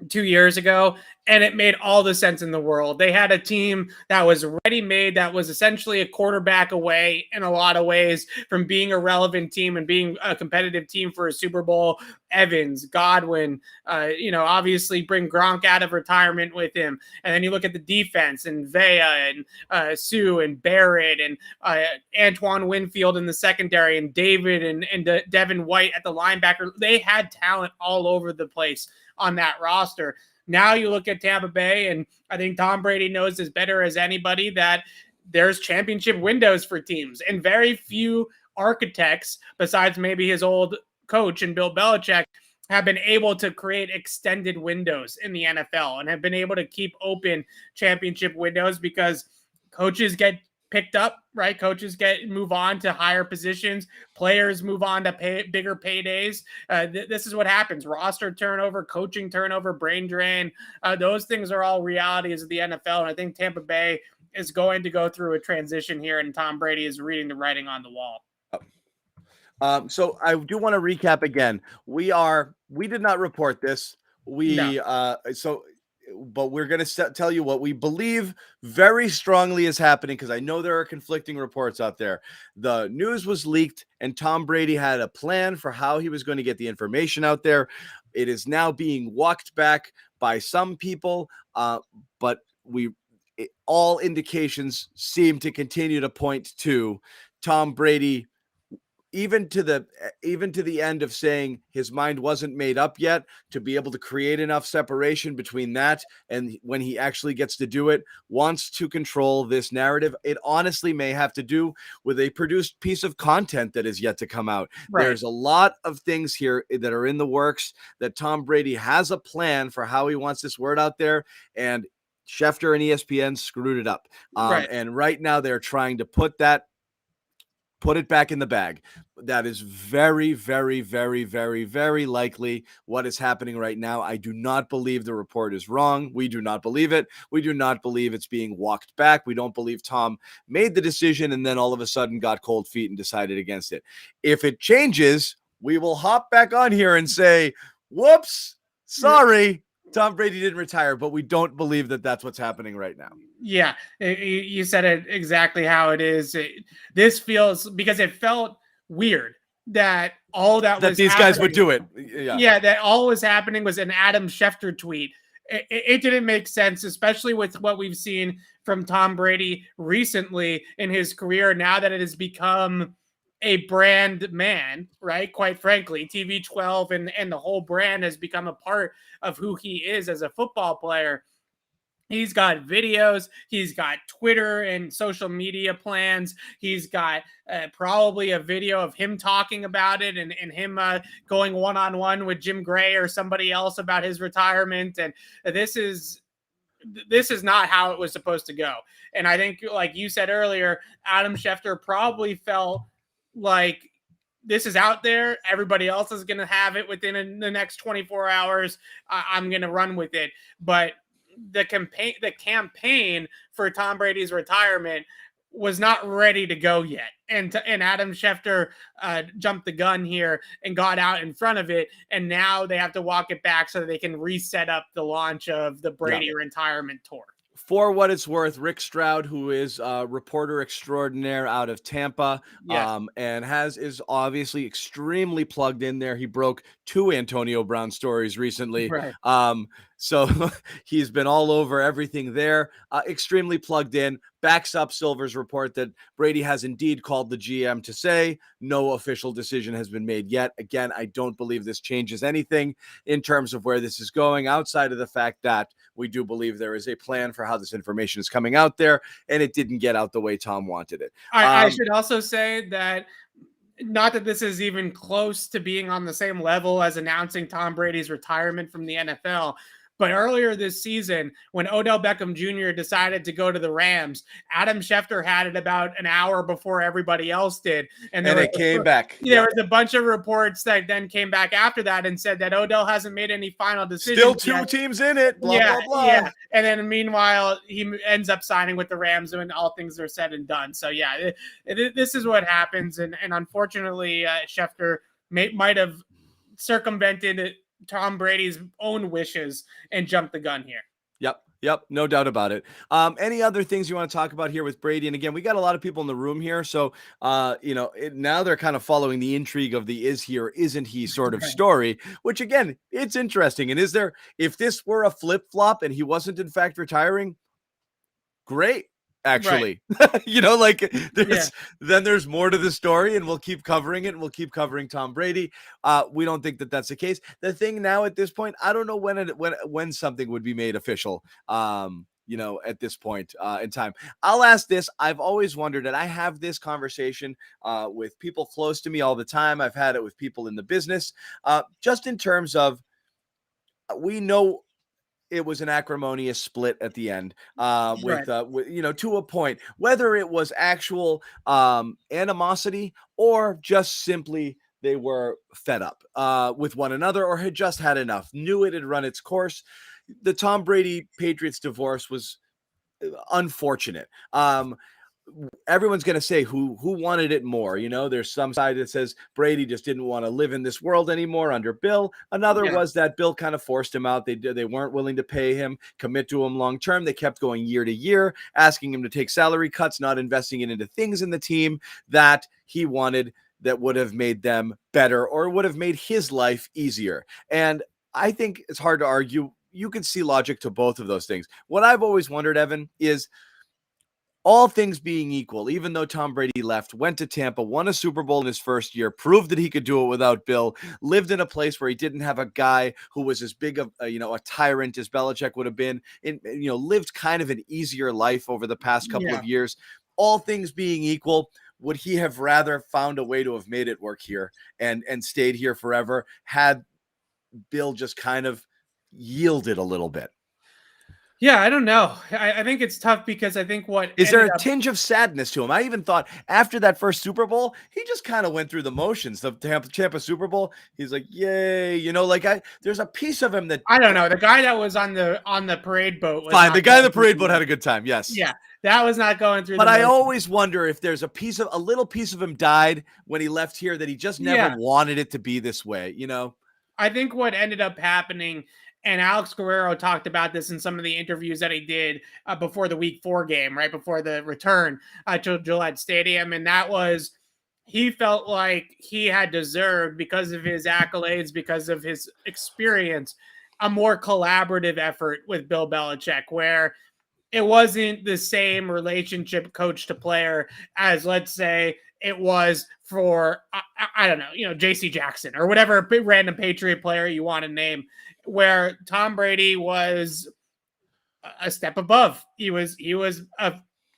2 years ago, and it made all the sense in the world. They had a team that was ready-made, that was essentially a quarterback away in a lot of ways from being a relevant team and being a competitive team for a Super Bowl. Evans, Godwin, obviously bring Gronk out of retirement with him. And then you look at the defense and Vea and Sue and Barrett and Antoine Winfield in the secondary and David and Devin White at the linebacker. They had talent all over the place on that roster. Now you look at Tampa Bay, and I think Tom Brady knows as better as anybody that there's championship windows for teams, and very few architects, besides maybe his old coach and Bill Belichick, have been able to create extended windows in the NFL and have been able to keep open championship windows because coaches get picked up, right? Coaches move on to higher positions. Players move on to bigger paydays. This is what happens. Roster turnover, coaching turnover, brain drain. Those things are all realities of the NFL. And I think Tampa Bay is going to go through a transition here, and Tom Brady is reading the writing on the wall. So I do want to recap again. We did not report this. But we're going to tell you what we believe very strongly is happening, because I know there are conflicting reports out there. The news was leaked and Tom Brady had a plan for how he was going to get the information out there. It is now being walked back by some people, but all indications seem to continue to point to Tom Brady, even to the end of saying his mind wasn't made up yet, to be able to create enough separation between that and when he actually gets to do it, wants to control this narrative. It honestly may have to do with a produced piece of content that is yet to come out. Right. There's a lot of things here that are in the works, that Tom Brady has a plan for how he wants this word out there, and Schefter and ESPN screwed it up. Right. And right now they're trying to put it back in the bag. That is very, very, very, very, very likely what is happening right now. I do not believe the report is wrong. We do not believe it. We do not believe it's being walked back. We don't believe Tom made the decision and then all of a sudden got cold feet and decided against it. If it changes, we will hop back on here and say, whoops, sorry, Tom Brady didn't retire, but we don't believe that that's what's happening right now. Yeah, you said it exactly how it is. This feels, because it felt weird that all that was these guys would do it. Yeah, that all was happening was an Adam Schefter tweet. It didn't make sense, especially with what we've seen from Tom Brady recently in his career. Now that it has become a brand man, right? Quite frankly, TV12 and the whole brand has become a part of who he is as a football player. He's got videos. He's got Twitter and social media plans. He's got probably a video of him talking about it and him going one-on-one with Jim Gray or somebody else about his retirement. And this is not how it was supposed to go. And I think, like you said earlier, Adam Schefter probably felt like this is out there. Everybody else is going to have it within the next 24 hours. I'm going to run with it. But the campaign for Tom Brady's retirement was not ready to go yet. And Adam Schefter jumped the gun here and got out in front of it. And now they have to walk it back so that they can reset up the launch of the Brady retirement tour. For what it's worth, Rick Stroud, who is a reporter extraordinaire out of Tampa, and is obviously extremely plugged in there. He broke 2 Antonio Brown stories recently. Right. So he's been all over everything there, extremely plugged in, backs up Silver's report that Brady has indeed called the GM to say no official decision has been made yet. Again, I don't believe this changes anything in terms of where this is going, outside of the fact that we do believe there is a plan for how this information is coming out there, and it didn't get out the way Tom wanted it. I should also say that, not that this is even close to being on the same level as announcing Tom Brady's retirement from the NFL, but earlier this season, when Odell Beckham Jr. decided to go to the Rams, Adam Schefter had it about an hour before everybody else did. And it came back. There was a bunch of reports that then came back after that and said that Odell hasn't made any final decisions. Still 2 teams in it. Blah, blah, blah. Yeah. And then meanwhile, he ends up signing with the Rams when all things are said and done. So yeah, this is what happens. And unfortunately, Schefter might have circumvented Tom Brady's own wishes and jump the gun here. Yep. No doubt about it. Any other things you want to talk about here with Brady? And again, we got a lot of people in the room here. So, now they're kind of following the intrigue of the is he or isn't he sort of story, which again, it's interesting. And if this were a flip flop and he wasn't in fact retiring, great. Actually, then there's more to the story, and we'll keep covering it, and we'll keep covering Tom Brady. We don't think that that's the case. The thing now at this point, I don't know when something would be made official. At this point in time, I'll ask this. I've always wondered, and I have this conversation with people close to me all the time. I've had it with people in the business, just in terms of, we know it was an acrimonious split at the end, with to a point, whether it was actual animosity or just simply they were fed up with one another or had just had enough, knew it had run its course. The Tom Brady Patriots divorce was unfortunate. Everyone's going to say who wanted it more. There's some side that says Brady just didn't want to live in this world anymore under Bill. Another was that Bill kind of forced him out. They weren't willing to pay him, commit to him long term. They kept going year to year, asking him to take salary cuts, not investing it into things in the team that he wanted that would have made them better or would have made his life easier. And I think it's hard to argue. You could see logic to both of those things. What I've always wondered, Evan, is, all things being equal, even though Tom Brady left, went to Tampa, won a Super Bowl in his first year, proved that he could do it without Bill, lived in a place where he didn't have a guy who was as big of a tyrant as Belichick would have been, lived kind of an easier life over the past couple of years. All things being equal, would he have rather found a way to have made it work here and stayed here forever, had Bill just kind of yielded a little bit? Yeah, I don't know. I think it's tough because I think is there a tinge of sadness to him? I even thought after that first Super Bowl, he just kind of went through the motions. The Tampa Super Bowl, he's like, yay, there's a piece of him that, I don't know. The guy that was on the parade boat was fine. The guy on the parade boat had a good time. Yes. Yeah, that was not going through. But I always wonder if there's a little piece of him died when he left here that he just never wanted it to be this way. I think what ended up happening, and Alex Guerrero talked about this in some of the interviews that he did before the Week 4 game, right before the return to Gillette Stadium. And that was, he felt like he had deserved, because of his accolades, because of his experience, a more collaborative effort with Bill Belichick, where it wasn't the same relationship coach to player as, let's say, it was for, I don't know, JC Jackson or whatever random Patriot player you want to name, where Tom Brady was a step above. He was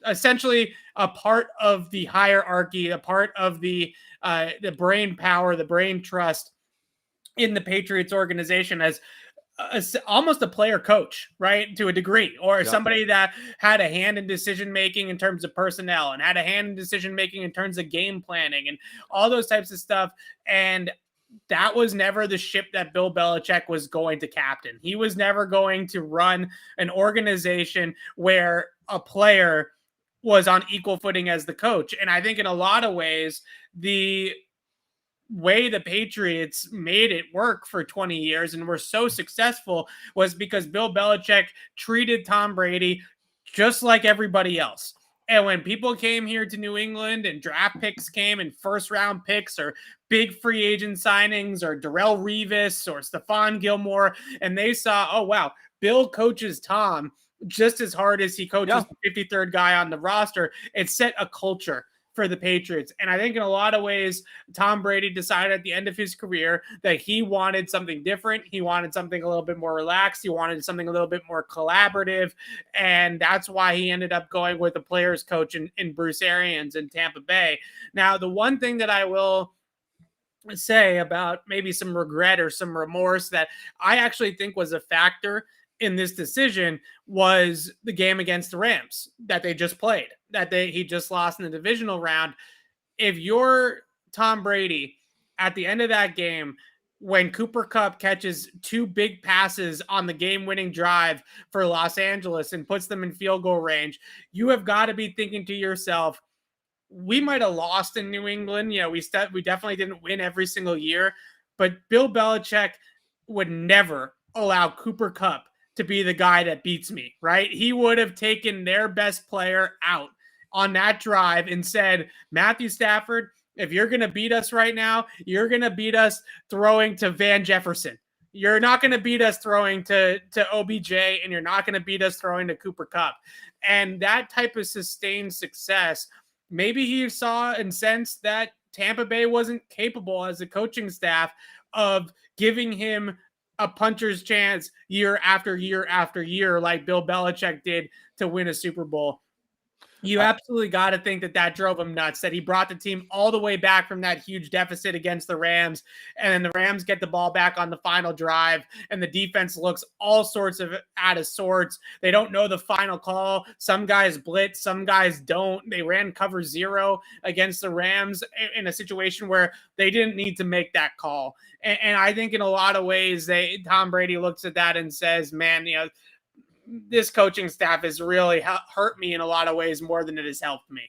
essentially a part of the hierarchy, a part of the brain power, the brain trust in the Patriots organization as almost a player coach, right? To a degree, or somebody that had a hand in decision making in terms of personnel and had a hand in decision making in terms of game planning and all those types of stuff. And that was never the ship that Bill Belichick was going to captain. He was never going to run an organization where a player was on equal footing as the coach. And I think in a lot of ways, the way the Patriots made it work for 20 years and were so successful was because Bill Belichick treated Tom Brady just like everybody else. And when people came here to New England and draft picks came and first round picks or big free agent signings or Darrelle Revis or Stephon Gilmore, and they saw, oh, wow, Bill coaches Tom just as hard as he coaches the 53rd guy on the roster, it set a culture for the Patriots. And I think in a lot of ways, Tom Brady decided at the end of his career that he wanted something different. He wanted something a little bit more relaxed. He wanted something a little bit more collaborative. And that's why he ended up going with the players coach in Bruce Arians in Tampa Bay. Now, the one thing that I will say about maybe some regret or some remorse that I actually think was a factor in this decision was the game against the Rams that they just played, that he just lost in the divisional round. If you're Tom Brady at the end of that game, when Cooper Kupp catches two big passes on the game-winning drive for Los Angeles and puts them in field goal range, you have got to be thinking to yourself, we might have lost in New England. We definitely didn't win every single year, but Bill Belichick would never allow Cooper Kupp to be the guy that beats me, right? He would have taken their best player out on that drive and said, Matthew Stafford, if you're going to beat us right now, you're going to beat us throwing to Van Jefferson. You're not going to beat us throwing to OBJ, and you're not going to beat us throwing to Cooper Kupp. And that type of sustained success, maybe he saw and sensed that Tampa Bay wasn't capable as a coaching staff of giving him a puncher's chance year after year after year, like Bill Belichick did to win a Super Bowl. You absolutely got to think that drove him nuts, that he brought the team all the way back from that huge deficit against the Rams. And then the Rams get the ball back on the final drive and the defense looks all sorts of out of sorts. They don't know the final call. Some guys blitz, some guys don't. They ran cover 0 against the Rams in a situation where they didn't need to make that call. And I think in a lot of ways, Tom Brady looks at that and says, man, this coaching staff has really hurt me in a lot of ways more than it has helped me.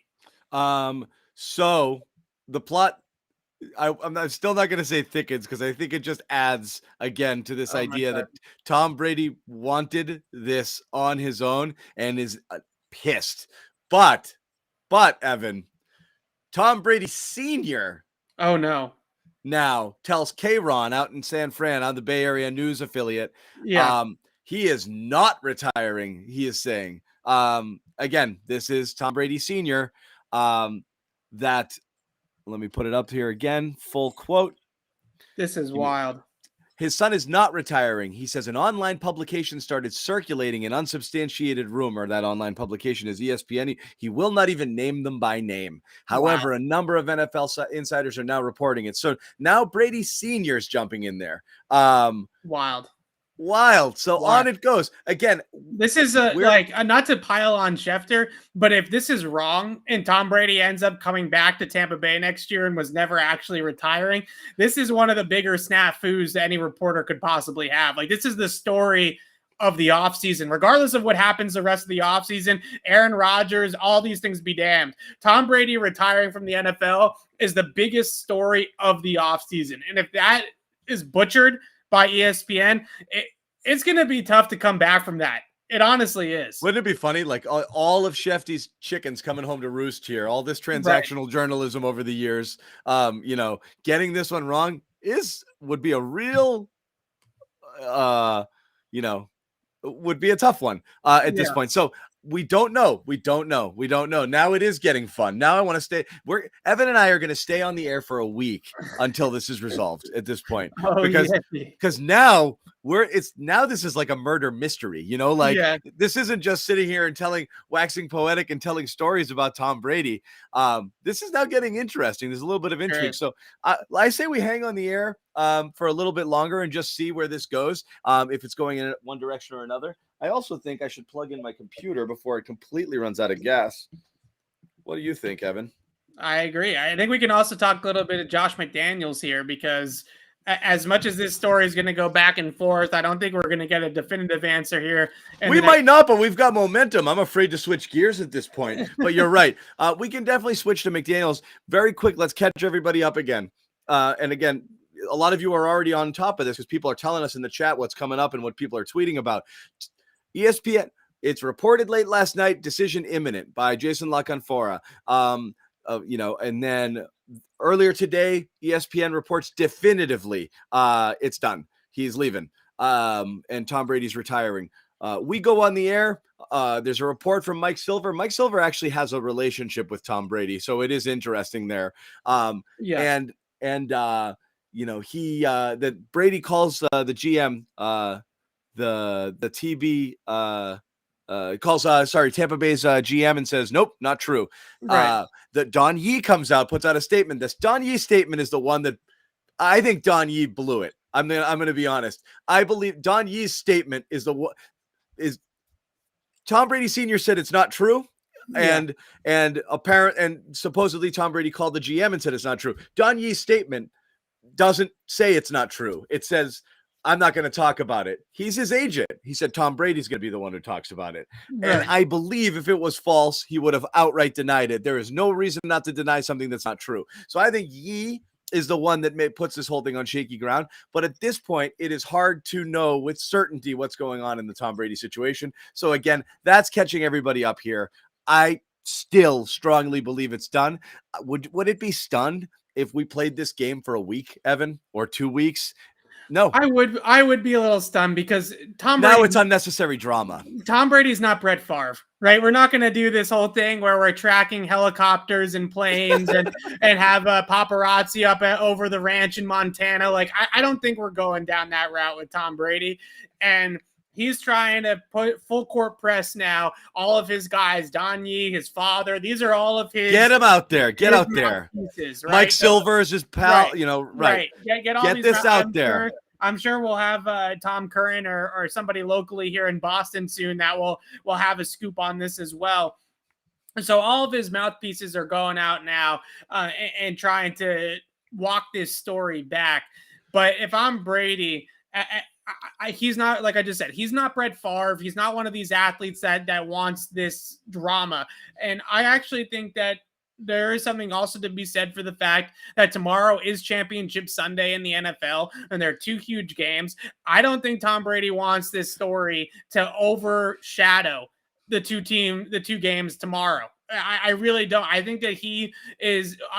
So the plot, I'm still not going to say thickens because I think it just adds again to this idea that Tom Brady wanted this on his own and is pissed. But Evan, Tom Brady Sr. Oh no. Now tells K-Ron out in San Fran on the Bay Area news affiliate. Yeah. He is not retiring, he is saying. Again, this is Tom Brady Sr. That, let me put it up here again, full quote. This is wild. His son is not retiring. He says an online publication started circulating an unsubstantiated rumor. That online publication is ESPN. He will not even name them by name. However, a number of NFL insiders are now reporting it. So now Brady Sr. is jumping in there. Wild. So on it goes. Again, this is not to pile on Schefter, but if this is wrong and Tom Brady ends up coming back to Tampa Bay next year and was never actually retiring, this is one of the bigger snafus that any reporter could possibly have. Like, this is the story of the offseason. Regardless of what happens the rest of the offseason, Aaron Rodgers, all these things be damned. Tom Brady retiring from the NFL is the biggest story of the offseason. And if that is butchered by ESPN, it's going to be tough to come back from that. It honestly is. Wouldn't it be funny? Like all of Shefty's chickens coming home to roost here, all this transactional journalism over the years, getting this one wrong would be a real, would be a tough one at this point. So We don't know. We don't know. We don't know. Now it is getting fun. Now I want to stay. Evan and I are going to stay on the air for a week until this is resolved at this point. Oh, because yeah. now this is like a murder mystery, like Yeah. this isn't just sitting here and waxing poetic and telling stories about Tom Brady. This is now getting interesting. There's a little bit of intrigue. So I say we hang on the air for a little bit longer and just see where this goes. If it's going in one direction or another. I also think I should plug in my computer before it completely runs out of gas. What do you think, Evan? I agree. I think we can also talk a little bit of Josh McDaniels here, because as much as this story is going to go back and forth, I don't think we're going to get a definitive answer here. We might not, but we've got momentum. I'm afraid to switch gears at this point, but you're right. We can definitely switch to McDaniels very quick. Let's catch everybody up again. And again, a lot of you are already on top of this because people are telling us in the chat what's coming up and what people are tweeting about. ESPN, it's reported late last night, decision imminent by Jason La Canfora. And then earlier today, ESPN reports definitively it's done. He's leaving. And Tom Brady's retiring. We go on the air. There's a report from Mike Silver. Mike Silver actually has a relationship with Tom Brady, so it is interesting there. That Brady calls the GM the TB calls Tampa Bay's GM and says nope, not true. Right. That Don Yee comes out, puts out a statement. This Don Yee statement is the one that I think Don Yee blew it. I'm gonna be honest. I believe Don Yee's statement is Tom Brady Sr. said it's not true. Yeah. And supposedly Tom Brady called the GM and said it's not true. Don Yee's statement doesn't say it's not true. It says, I'm not going to talk about it. He's his agent. He said Tom Brady's going to be the one who talks about it. Right. And I believe if it was false, he would have outright denied it. There is no reason not to deny something that's not true. So I think Yee is the one that puts this whole thing on shaky ground. But at this point, it is hard to know with certainty what's going on in the Tom Brady situation. So again, that's catching everybody up here. I still strongly believe it's done. Would it be stunned if we played this game for a week, Evan, or 2 weeks? No, I would be a little stunned because now it's unnecessary drama. Tom Brady's not Brett Favre, right? We're not going to do this whole thing where we're tracking helicopters and planes and have paparazzi up over the ranch in Montana. Like, I don't think we're going down that route with Tom Brady. And he's trying to put full court press now. All of his guys, Don Yee, his father, these are all of his. Get him out there. Get out there. Pieces, right? Mike Silver is his pal. Right. Right. Get this out there. I'm sure we'll have Tom Curran or somebody locally here in Boston soon that will have a scoop on this as well. So all of his mouthpieces are going out now and trying to walk this story back. But if I'm Brady, he's not, like I just said, he's not Brett Favre. He's not one of these athletes that wants this drama. And I actually think that there is something also to be said for the fact that tomorrow is Championship Sunday in the NFL, and there are two huge games. I don't think Tom Brady wants this story to overshadow the two games tomorrow. I really don't. I think that he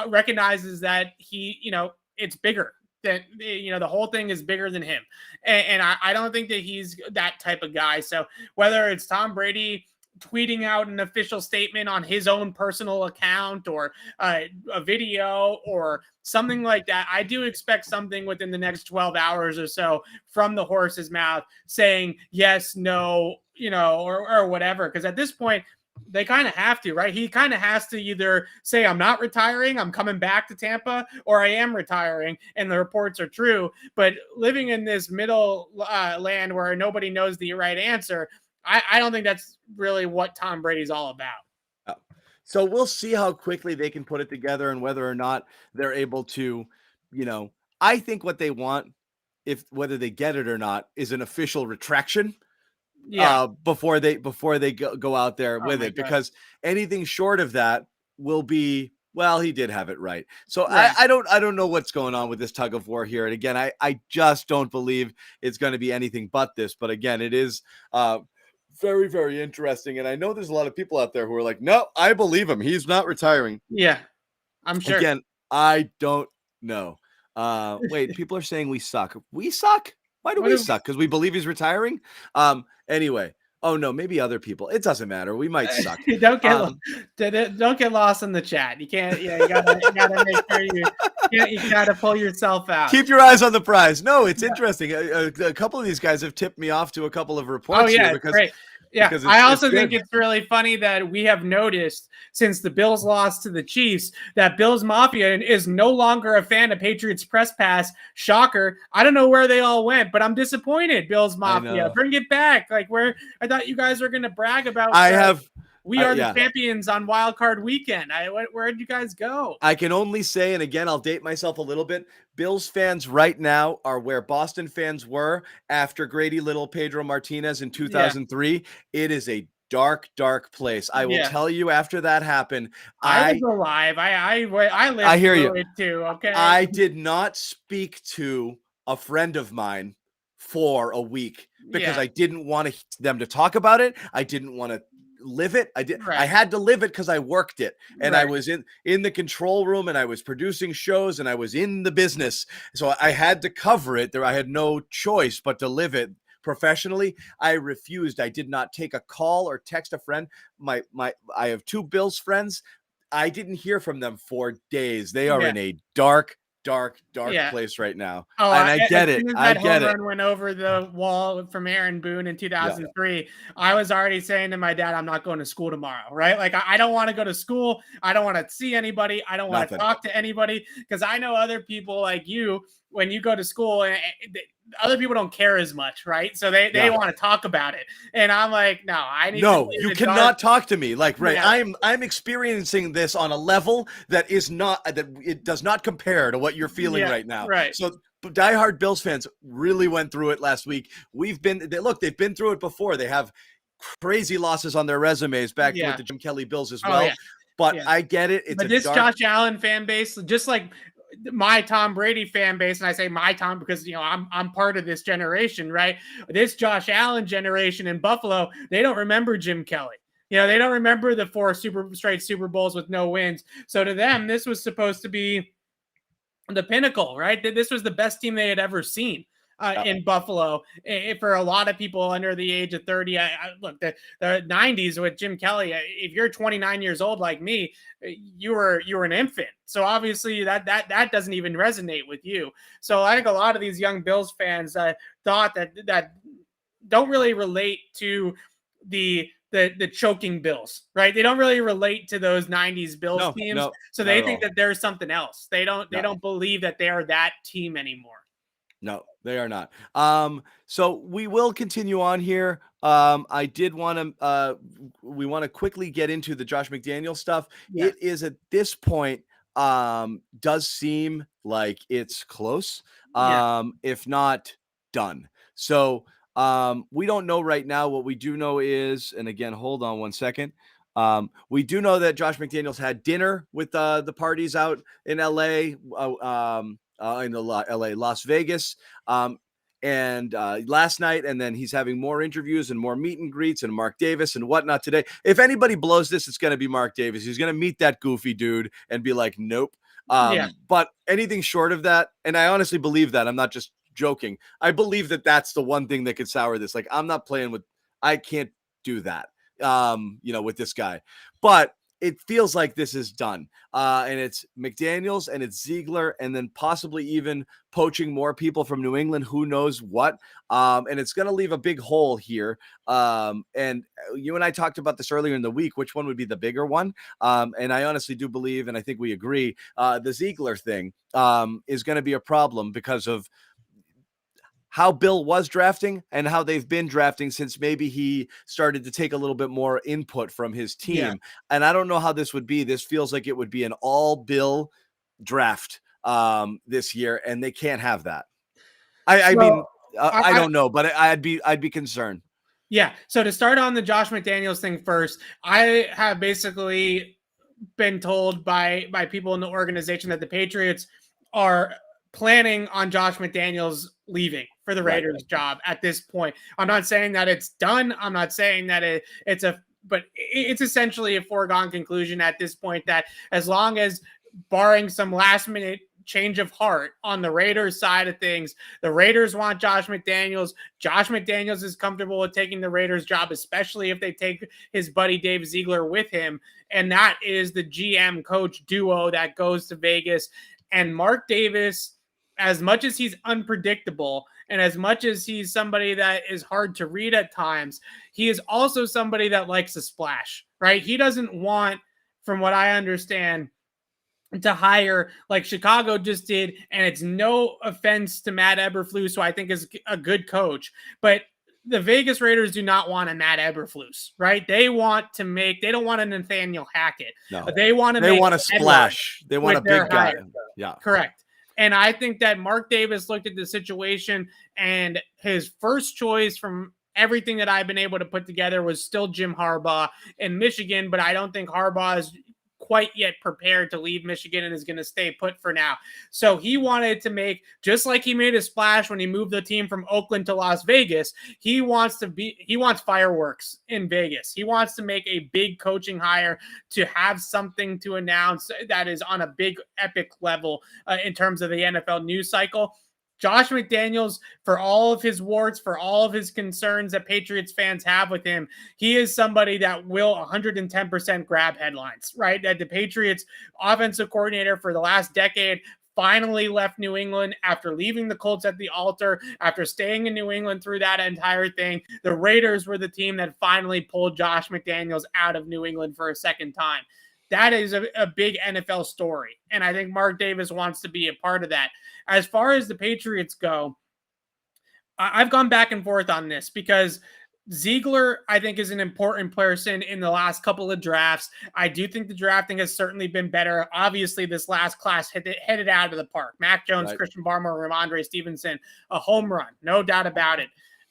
recognizes that it's bigger. That the whole thing is bigger than him, and I don't think that he's that type of guy. So whether it's Tom Brady tweeting out an official statement on his own personal account or a video or something like that, I do expect something within the next 12 hours or so from the horse's mouth saying yes, no, or whatever. Because at this point, they kind of have to, right? He kind of has to either say, I'm not retiring, I'm coming back to Tampa, or I am retiring, and the reports are true. But living in this middle land where nobody knows the right answer, I don't think that's really what Tom Brady's all about. So we'll see how quickly they can put it together and whether or not they're able to, I think what they want, whether they get it or not, is an official retraction. Yeah. Before they go out there with it, because anything short of that will be, well, he did have it right. So right. I don't know what's going on with this tug of war here. And again, I just don't believe it's going to be anything but this. But again, it is very, very interesting. And I know there's a lot of people out there who are like, no, I believe him. He's not retiring. Yeah, I'm sure. Again, I don't know. Wait, people are saying we suck. We suck? Why do we suck? Because we believe he's retiring? Anyway, Oh no, maybe other people. It doesn't matter. We might suck. Don't get lost in the chat. You can't. Yeah, you gotta make sure you gotta pull yourself out. Keep your eyes on the prize. No, it's interesting. A couple of these guys have tipped me off to a couple of reports here because great. Yeah, because I also it's think it's really funny that we have noticed since the Bills lost to the Chiefs that Bills Mafia is no longer a fan of Patriots Press Pass. Shocker. I don't know where they all went, but I'm disappointed. Bills Mafia, bring it back. Like where I thought you guys were going to brag about. We are the champions on Wild Card Weekend. Where did you guys go? I can only say, and again, I'll date myself a little bit. Bills fans right now are where Boston fans were after Grady Little, Pedro Martinez in 2003. Yeah. It is a dark, dark place. I will tell you after that happened. I was alive. I lived I hear you. It too. Okay. I did not speak to a friend of mine for a week because I didn't want them to talk about it. I didn't want to live it. I had to live it because I worked it, and I was in the control room, and I was producing shows, and I was in the business, so I had to cover it. I had no choice but to live it professionally. I refused. I did not take a call or text a friend. I have 2 Bills friends. I didn't hear from them for days. They are in a dark place right now. Oh, and I get it. I get it. Run went over the wall from Aaron Boone in 2003. I was already saying to my dad, I'm not going to school tomorrow, right? Like, I don't want to go to school. I don't want to see anybody. I don't want to talk to anybody because I know other people like you, when you go to school, and other people don't care as much, right? So they want to talk about it, and I'm like, no, I need. No, you cannot talk to me like I'm experiencing this on a level that it does not compare to what you're feeling right now. Right. So diehard Bills fans really went through it last week. They've been through it before. They have crazy losses on their resumes back with the Jim Kelly Bills as well. But I get it. But this Josh Allen fan base, just like my Tom Brady fan base, and I say my Tom because I'm part of this generation, right? This Josh Allen generation in Buffalo, they don't remember Jim Kelly. They don't remember the 4 straight Super Bowls with no wins. So to them, this was supposed to be the pinnacle, right? This was the best team they had ever seen. In Buffalo, for a lot of people under the age of 30, look, the 90s with Jim Kelly, if you're 29 years old like me, you were an infant. So obviously that doesn't even resonate with you. So I think a lot of these young Bills fans thought that don't really relate to the choking Bills, right? They don't really relate to those 90s Bills teams. So they think that there's something else. They don't believe that they are that team anymore. No, they are not. So we will continue on here. I did want to, we want to quickly get into the Josh McDaniels stuff. Yeah. It is at this point, does seem like it's close, if not done. So, we don't know right now. What we do know is, and again, hold on one second. We do know that Josh McDaniels had dinner with the parties out in LA, in LA, Las Vegas, and last night, and then he's having more interviews and more meet and greets and Mark Davis and whatnot today. If anybody blows this, it's going to be Mark Davis. He's going to meet that goofy dude and be like, nope. But anything short of that, and I honestly believe that, I'm not just joking. I believe that that's the one thing that could sour this. Like, I'm not playing with, I can't do that, with this guy, but it feels like this is done. And it's McDaniels and it's Ziegler, and then possibly even poaching more people from New England, who knows what. And it's going to leave a big hole here. And you and I talked about this earlier in the week, which one would be the bigger one. And I honestly do believe, and I think we agree, the Ziegler thing is going to be a problem because of how Bill was drafting and how they've been drafting since maybe he started to take a little bit more input from his team. Yeah. And I don't know how this would be. This feels like it would be an all Bill draft this year, and they can't have that. I don't know, but I'd be concerned. Yeah. So to start on the Josh McDaniels thing first, I have basically been told by people in the organization that the Patriots are planning on Josh McDaniels leaving for the Raiders job at this point. I'm not saying that it's done. I'm not saying that but it's essentially a foregone conclusion at this point that as long as, barring some last minute change of heart on the Raiders side of things. The Raiders want Josh McDaniels. Josh McDaniels is comfortable with taking the Raiders job, especially if they take his buddy Dave Ziegler with him. And that is the GM coach duo that goes to Vegas. And Mark Davis, as much as he's unpredictable and as much as he's somebody that is hard to read at times, he is also somebody that likes to splash, right? He doesn't want, from what I understand, to hire like Chicago just did. And it's no offense to Matt Eberflus, who I think is a good coach, but the Vegas Raiders do not want a Matt Eberflus, right? They don't want a Nathaniel Hackett. No, They want to splash. They want a big guy. Hire. Yeah. Correct. And I think that Mark Davis looked at the situation, and his first choice from everything that I've been able to put together was still Jim Harbaugh in Michigan, but I don't think Harbaugh is quite yet prepared to leave Michigan and is going to stay put for now. So he wanted to make, just like he made a splash when he moved the team from Oakland to Las Vegas, he wants fireworks in Vegas. He wants to make a big coaching hire to have something to announce that is on a big epic level in terms of the NFL news cycle. Josh McDaniels, for all of his warts, for all of his concerns that Patriots fans have with him, he is somebody that will 110% grab headlines, right? That the Patriots offensive coordinator for the last decade finally left New England after leaving the Colts at the altar, after staying in New England through that entire thing. The Raiders were the team that finally pulled Josh McDaniels out of New England for a second time. That is a big NFL story. And I think Mark Davis wants to be a part of that. As far as the Patriots go, I've gone back and forth on this because Ziegler, I think, is an important person in the last couple of drafts. I do think the drafting has certainly been better. Obviously, this last class headed out of the park. Mac Jones, right. Christian Barmore, Ramondre Stevenson, a home run, no doubt about it.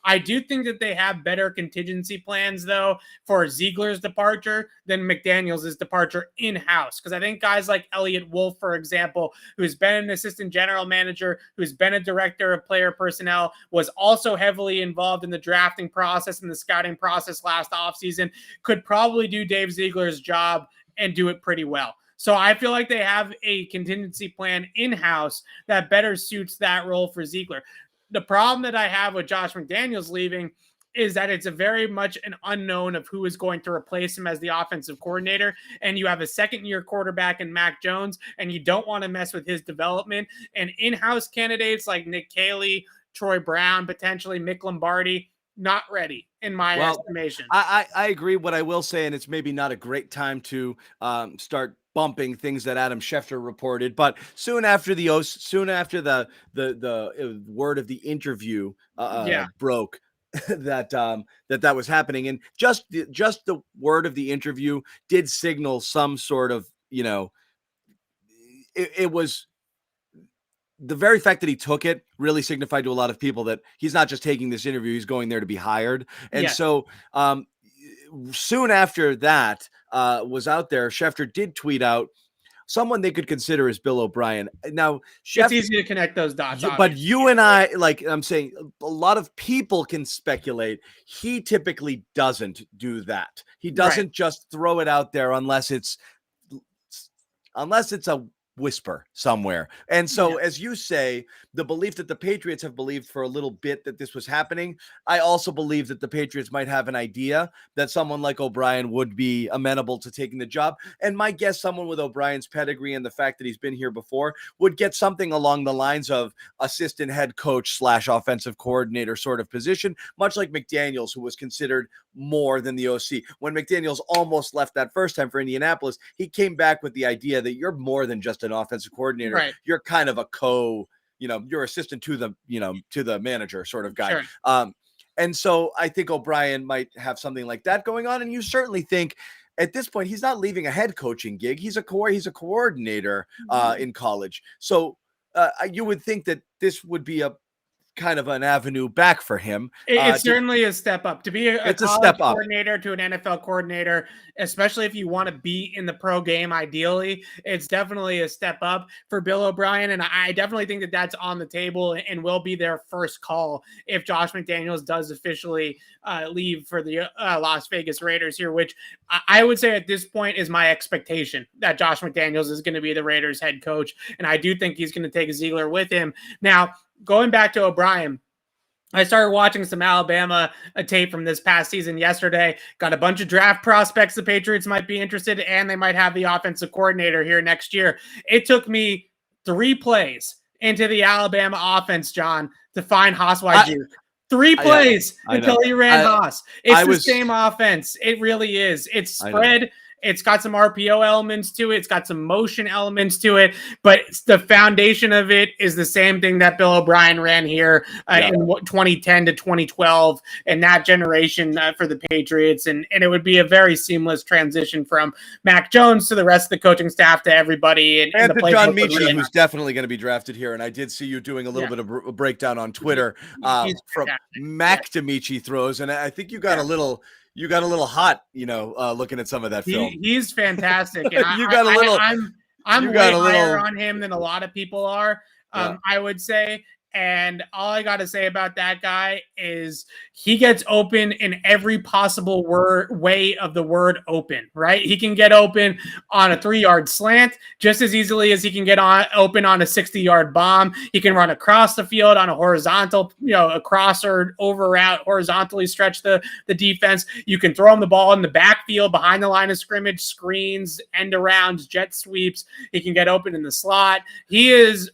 I do think that they have better contingency plans, though, for Ziegler's departure than McDaniels' departure in-house. Because I think guys like Elliot Wolf, for example, who's been an assistant general manager, who's been a director of player personnel, was also heavily involved in the drafting process and the scouting process last offseason, could probably do Dave Ziegler's job and do it pretty well. So I feel like they have a contingency plan in-house that better suits that role for Ziegler. The problem that I have with Josh McDaniels leaving is that it's a very much an unknown of who is going to replace him as the offensive coordinator. And you have a second-year quarterback in Mac Jones, and you don't want to mess with his development. And in-house candidates like Nick Caley, Troy Brown, potentially Mick Lombardi, not ready in my estimation. I agree. What I will say, and it's maybe not a great time to start bumping things that Adam Schefter reported, but soon after the word of the interview broke, that was happening, and just the word of the interview did signal some sort of, it was. The very fact that he took it really signified to a lot of people that he's not just taking this interview, he's going there to be hired. And so soon after that was out there, Schefter did tweet out someone they could consider as Bill O'Brien. Now, it's easy to connect those dots. But you and I, like I'm saying, a lot of people can speculate. He typically doesn't do that. He doesn't just throw it out there unless it's a whisper somewhere. And so, as you say, the belief that the Patriots have believed for a little bit that this was happening, I also believe that the Patriots might have an idea that someone like O'Brien would be amenable to taking the job. And my guess, someone with O'Brien's pedigree and the fact that he's been here before would get something along the lines of assistant head coach / offensive coordinator sort of position, much like McDaniels, who was considered more than the OC. When McDaniels almost left that first time for Indianapolis, he came back with the idea that you're more than just an offensive coordinator. Right. You're kind of a you're assistant to the manager sort of guy. Sure. And so I think O'Brien might have something like that going on. And you certainly think at this point, he's not leaving a head coaching gig. He's a coordinator in college. So you would think that this would be a kind of an avenue back for him. It's certainly a step up to be a it's a college step up coordinator to an NFL coordinator, especially if you want to be in the pro game. Ideally, it's definitely a step up for Bill O'Brien, and I definitely think that that's on the table and will be their first call if Josh McDaniels does officially leave for the Las Vegas Raiders here, which I would say at this point is my expectation that Josh McDaniels is going to be the Raiders head coach, and I do think he's going to take Ziegler with him. Now, going back to O'Brien, I started watching some Alabama tape from this past season yesterday. Got a bunch of draft prospects the Patriots might be interested in, and they might have the offensive coordinator here next year. It took me 3 plays into the Alabama offense, John, to find Haas Waijuk. 3 plays until he ran Haas. It's the same offense. It really is. It's spread. It's got some RPO elements to it. It's got some motion elements to it, but the foundation of it is the same thing that Bill O'Brien ran here in 2010 to 2012 and that generation for the Patriots. And it would be a very seamless transition from Mac Jones to the rest of the coaching staff to everybody. And to John Mechie, who's definitely going to be drafted here. And I did see you doing a little bit of a breakdown on Twitter from Mac to Mechie throws. And I think you got a little... You got a little hot, looking at some of that film. He's fantastic. And I'm way higher on him than a lot of people are, I would say. And all I got to say about that guy is he gets open in every possible way of the word open, right? He can get open on a 3-yard slant just as easily as he can get open on a 60-yard bomb. He can run across the field on a horizontal, across or over route, horizontally stretch the defense. You can throw him the ball in the backfield behind the line of scrimmage, screens, end arounds, jet sweeps. He can get open in the slot. He is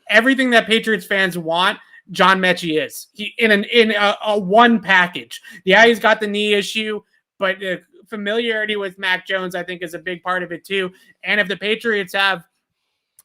everything that Patriots fans want. John Mechie is in a one package. Yeah, he's got the knee issue, but the familiarity with Mac Jones, I think, is a big part of it too. And if the Patriots have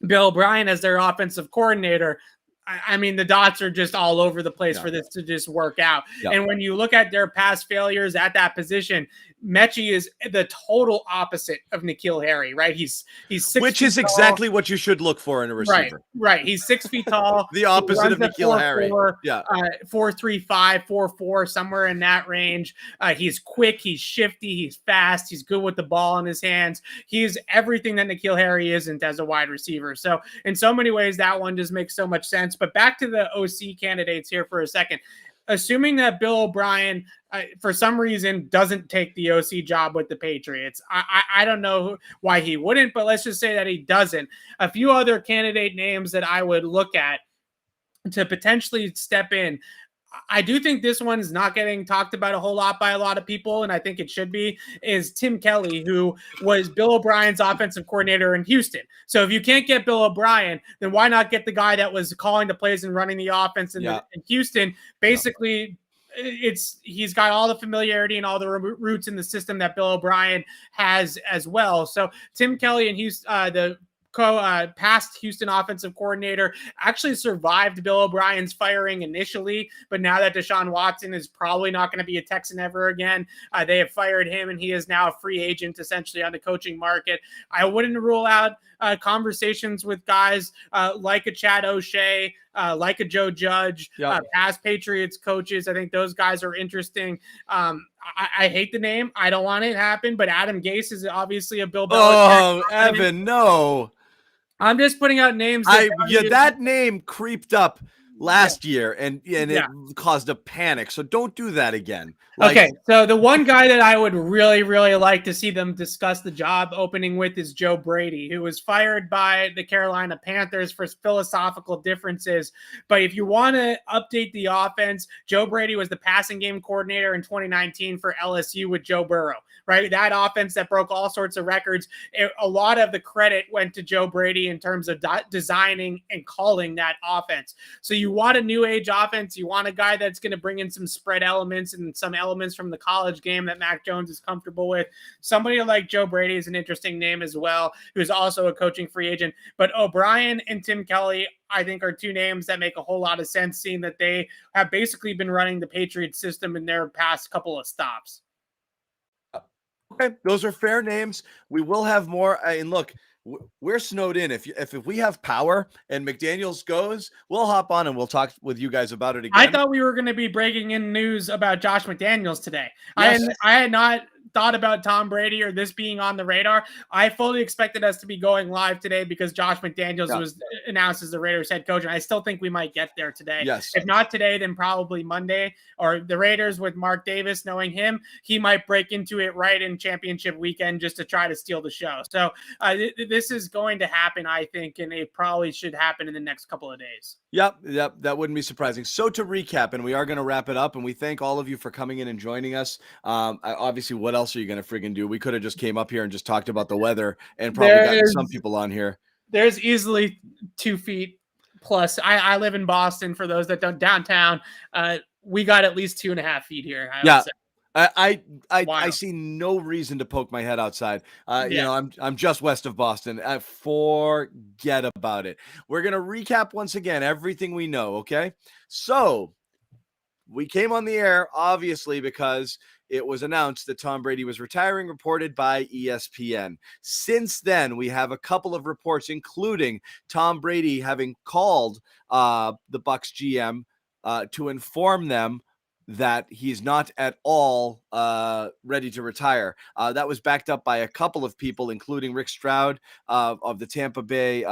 Bill O'Brien as their offensive coordinator, I mean, the dots are just all over the place for this to just work out. And when you look at their past failures at that position, Mechie is the total opposite of N'Keal Harry, right? He's 6 which is exactly what you should look for in a receiver. Right. He's 6 feet tall. The opposite of N'Keal Harry. 4.35, 4.4, somewhere in that range. He's quick. He's shifty. He's fast. He's good with the ball in his hands. He's everything that N'Keal Harry isn't as a wide receiver. So in so many ways, that one just makes so much sense. But back to the OC candidates here for a second. Assuming that Bill O'Brien, for some reason, doesn't take the OC job with the Patriots. I don't know why he wouldn't, but let's just say that he doesn't. A few other candidate names that I would look at to potentially step in. I do think this one is not getting talked about a whole lot by a lot of people, and I think it should be, is Tim Kelly, who was Bill O'Brien's offensive coordinator in Houston. So if you can't get Bill O'Brien, then why not get the guy that was calling the plays and running the offense in Houston? Basically, he's got all the familiarity and all the roots in the system that Bill O'Brien has as well. So Tim Kelly and Houston, the past Houston offensive coordinator, actually survived Bill O'Brien's firing initially, but now that Deshaun Watson is probably not going to be a Texan ever again, they have fired him and he is now a free agent essentially on the coaching market. I wouldn't rule out conversations with guys like a Chad O'Shea, like a Joe Judge, past Patriots coaches. I think those guys are interesting. I hate the name. I don't want it to happen, but Adam Gase is obviously a Bill Belichick. Oh, Evan, no. I'm just putting out names. That name creeped up last year and it caused a panic. So don't do that again. Okay. So the one guy that I would really, really like to see them discuss the job opening with is Joe Brady, who was fired by the Carolina Panthers for philosophical differences. But if you want to update the offense, Joe Brady was the passing game coordinator in 2019 for LSU with Joe Burrow, right? That offense that broke all sorts of records. A lot of the credit went to Joe Brady in terms of designing and calling that offense. So you want a new age offense. You want a guy that's going to bring in some spread elements and some elements from the college game that Mac Jones is comfortable with. Somebody like Joe Brady is an interesting name as well, who's also a coaching free agent. But O'Brien and Tim Kelly, I think, are two names that make a whole lot of sense, seeing that they have basically been running the Patriots system in their past couple of stops. Okay, those are fair names. We will have more. And look, we're snowed in. If we have power and McDaniels goes, we'll hop on and we'll talk with you guys about it again. I thought we were going to be breaking in news about Josh McDaniels today. Yes. I had not thought about Tom Brady or this being on the radar. I fully expected us to be going live today because Josh McDaniels was announced as the Raiders head coach, and I still think we might get there today. Yes. If not today, then probably Monday. Or the Raiders with Mark Davis, knowing him, he might break into it right in championship weekend just to try to steal the show. So this is going to happen, I think, and it probably should happen in the next couple of days. Yep, that wouldn't be surprising. So to recap, and we are going to wrap it up, and we thank all of you for coming in and joining us. Obviously, what else are you going to friggin' do? We could have just came up here and just talked about the weather and probably gotten some people on here. There's easily 2 feet plus. I live in Boston. For those that don't, downtown, we got at least 2.5 feet here. I see no reason to poke my head outside. You know, I'm just west of Boston. Forget about it. We're gonna recap once again everything we know. Okay, so we came on the air obviously because it was announced that Tom Brady was retiring, reported by ESPN. Since then, we have a couple of reports, including Tom Brady having called the Bucs GM to inform them that he's not at all ready to retire. That was backed up by a couple of people, including Rick Stroud of the Tampa Bay,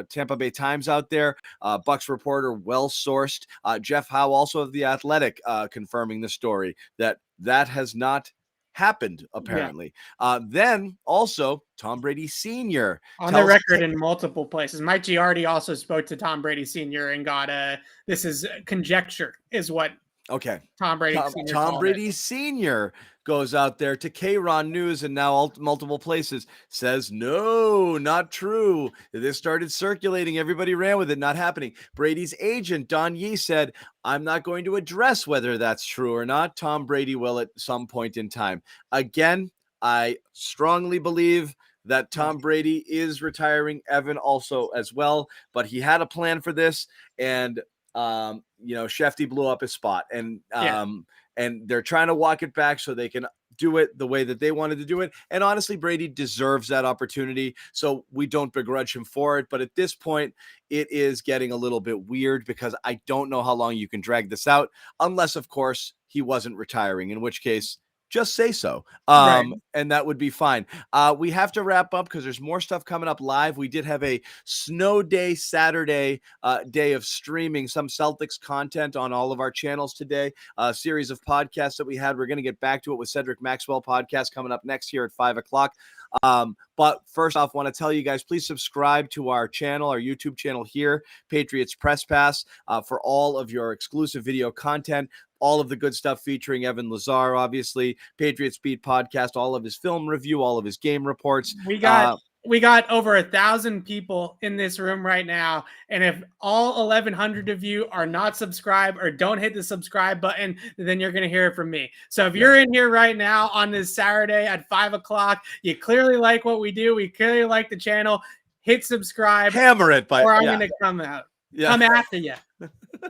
Tampa Bay Times out there, Bucs reporter, well-sourced, Jeff Howe, also of The Athletic, confirming the story that has not happened, apparently. Then also Tom Brady Sr. on the record in multiple places. Mike Giardi also spoke to Tom Brady Sr. and got this is conjecture is what Tom Brady Sr. goes out there to K-Ron News and now multiple places, says, no, not true. This started circulating. Everybody ran with it. Not happening. Brady's agent, Don Yee, said, I'm not going to address whether that's true or not. Tom Brady will at some point in time. Again, I strongly believe that Tom Brady is retiring. Evan also as well, but he had a plan for this, and Shefty blew up his spot, and they're trying to walk it back so they can do it the way that they wanted to do it. And honestly, Brady deserves that opportunity, so we don't begrudge him for it. But at this point, it is getting a little bit weird because I don't know how long you can drag this out, unless, of course, he wasn't retiring, in which case, just say so. And that would be fine. We have to wrap up because there's more stuff coming up live. We did have a snow day Saturday day of streaming some Celtics content on all of our channels today. A series of podcasts that we had. We're going to get back to it with Cedric Maxwell podcast coming up next here at 5:00. But first off, want to tell you guys, please subscribe to our channel, our YouTube channel here, Patriots Press Pass, for all of your exclusive video content. All of the good stuff featuring Evan Lazar, obviously, Patriots Beat podcast, all of his film review, all of his game reports. We got over 1,000 people in this room right now. And if all 1,100 of you are not subscribed or don't hit the subscribe button, then you're going to hear it from me. So if you're in here right now on this Saturday at 5:00, you clearly like what we do. We clearly like the channel. Hit subscribe. Hammer it. Or I'm going to come out. Come after you.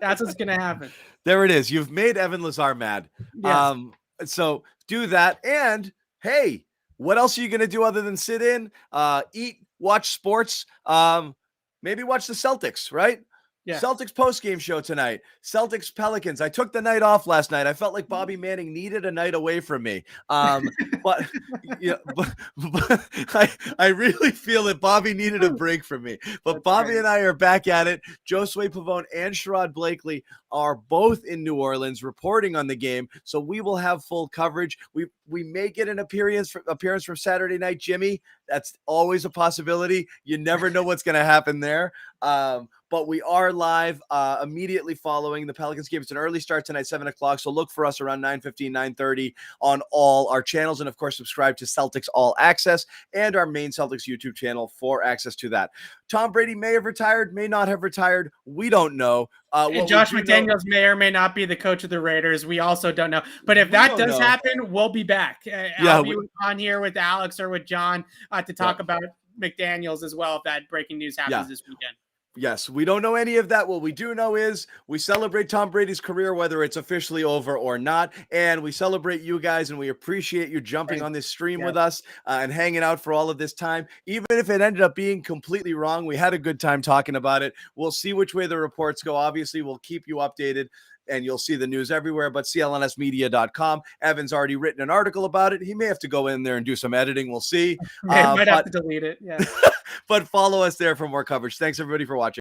That's what's going to happen. There it is. You've made Evan Lazar mad. Yes. So do that. And hey, what else are you going to do other than sit in, eat, watch sports? Maybe watch the Celtics, right? Yeah. Celtics post-game show tonight. Celtics Pelicans. I took the night off last night. I felt like Bobby Manning needed a night away from me. But I really feel that Bobby needed a break from me. But that's Bobby and I are back at it. Josue Pavone and Sherrod Blakely are both in New Orleans reporting on the game. So we will have full coverage. We may get an appearance from Saturday Night Jimmy. That's always a possibility. You never know what's going to happen there. But we are live immediately following the Pelicans game. It's an early start tonight, 7:00. So look for us around 9:15, 9:30 on all our channels. And, of course, subscribe to Celtics All Access and our main Celtics YouTube channel for access to that. Tom Brady may have retired, may not have retired. We don't know. Josh McDaniels may or may not be the coach of the Raiders. We also don't know. But if that does happen, we'll be back. I'll be on here with Alex or with John to talk about McDaniels as well if that breaking news happens this weekend. Yes, we don't know any of that. What we do know is we celebrate Tom Brady's career, whether it's officially over or not. And we celebrate you guys, and we appreciate you jumping on this stream with us and hanging out for all of this time. Even if it ended up being completely wrong, we had a good time talking about it. We'll see which way the reports go. Obviously, we'll keep you updated, and you'll see the news everywhere, but clnsmedia.com. Evan's already written an article about it. He may have to go in there and do some editing. We'll see. Might have to delete it. Yeah. But follow us there for more coverage. Thanks, everybody, for watching.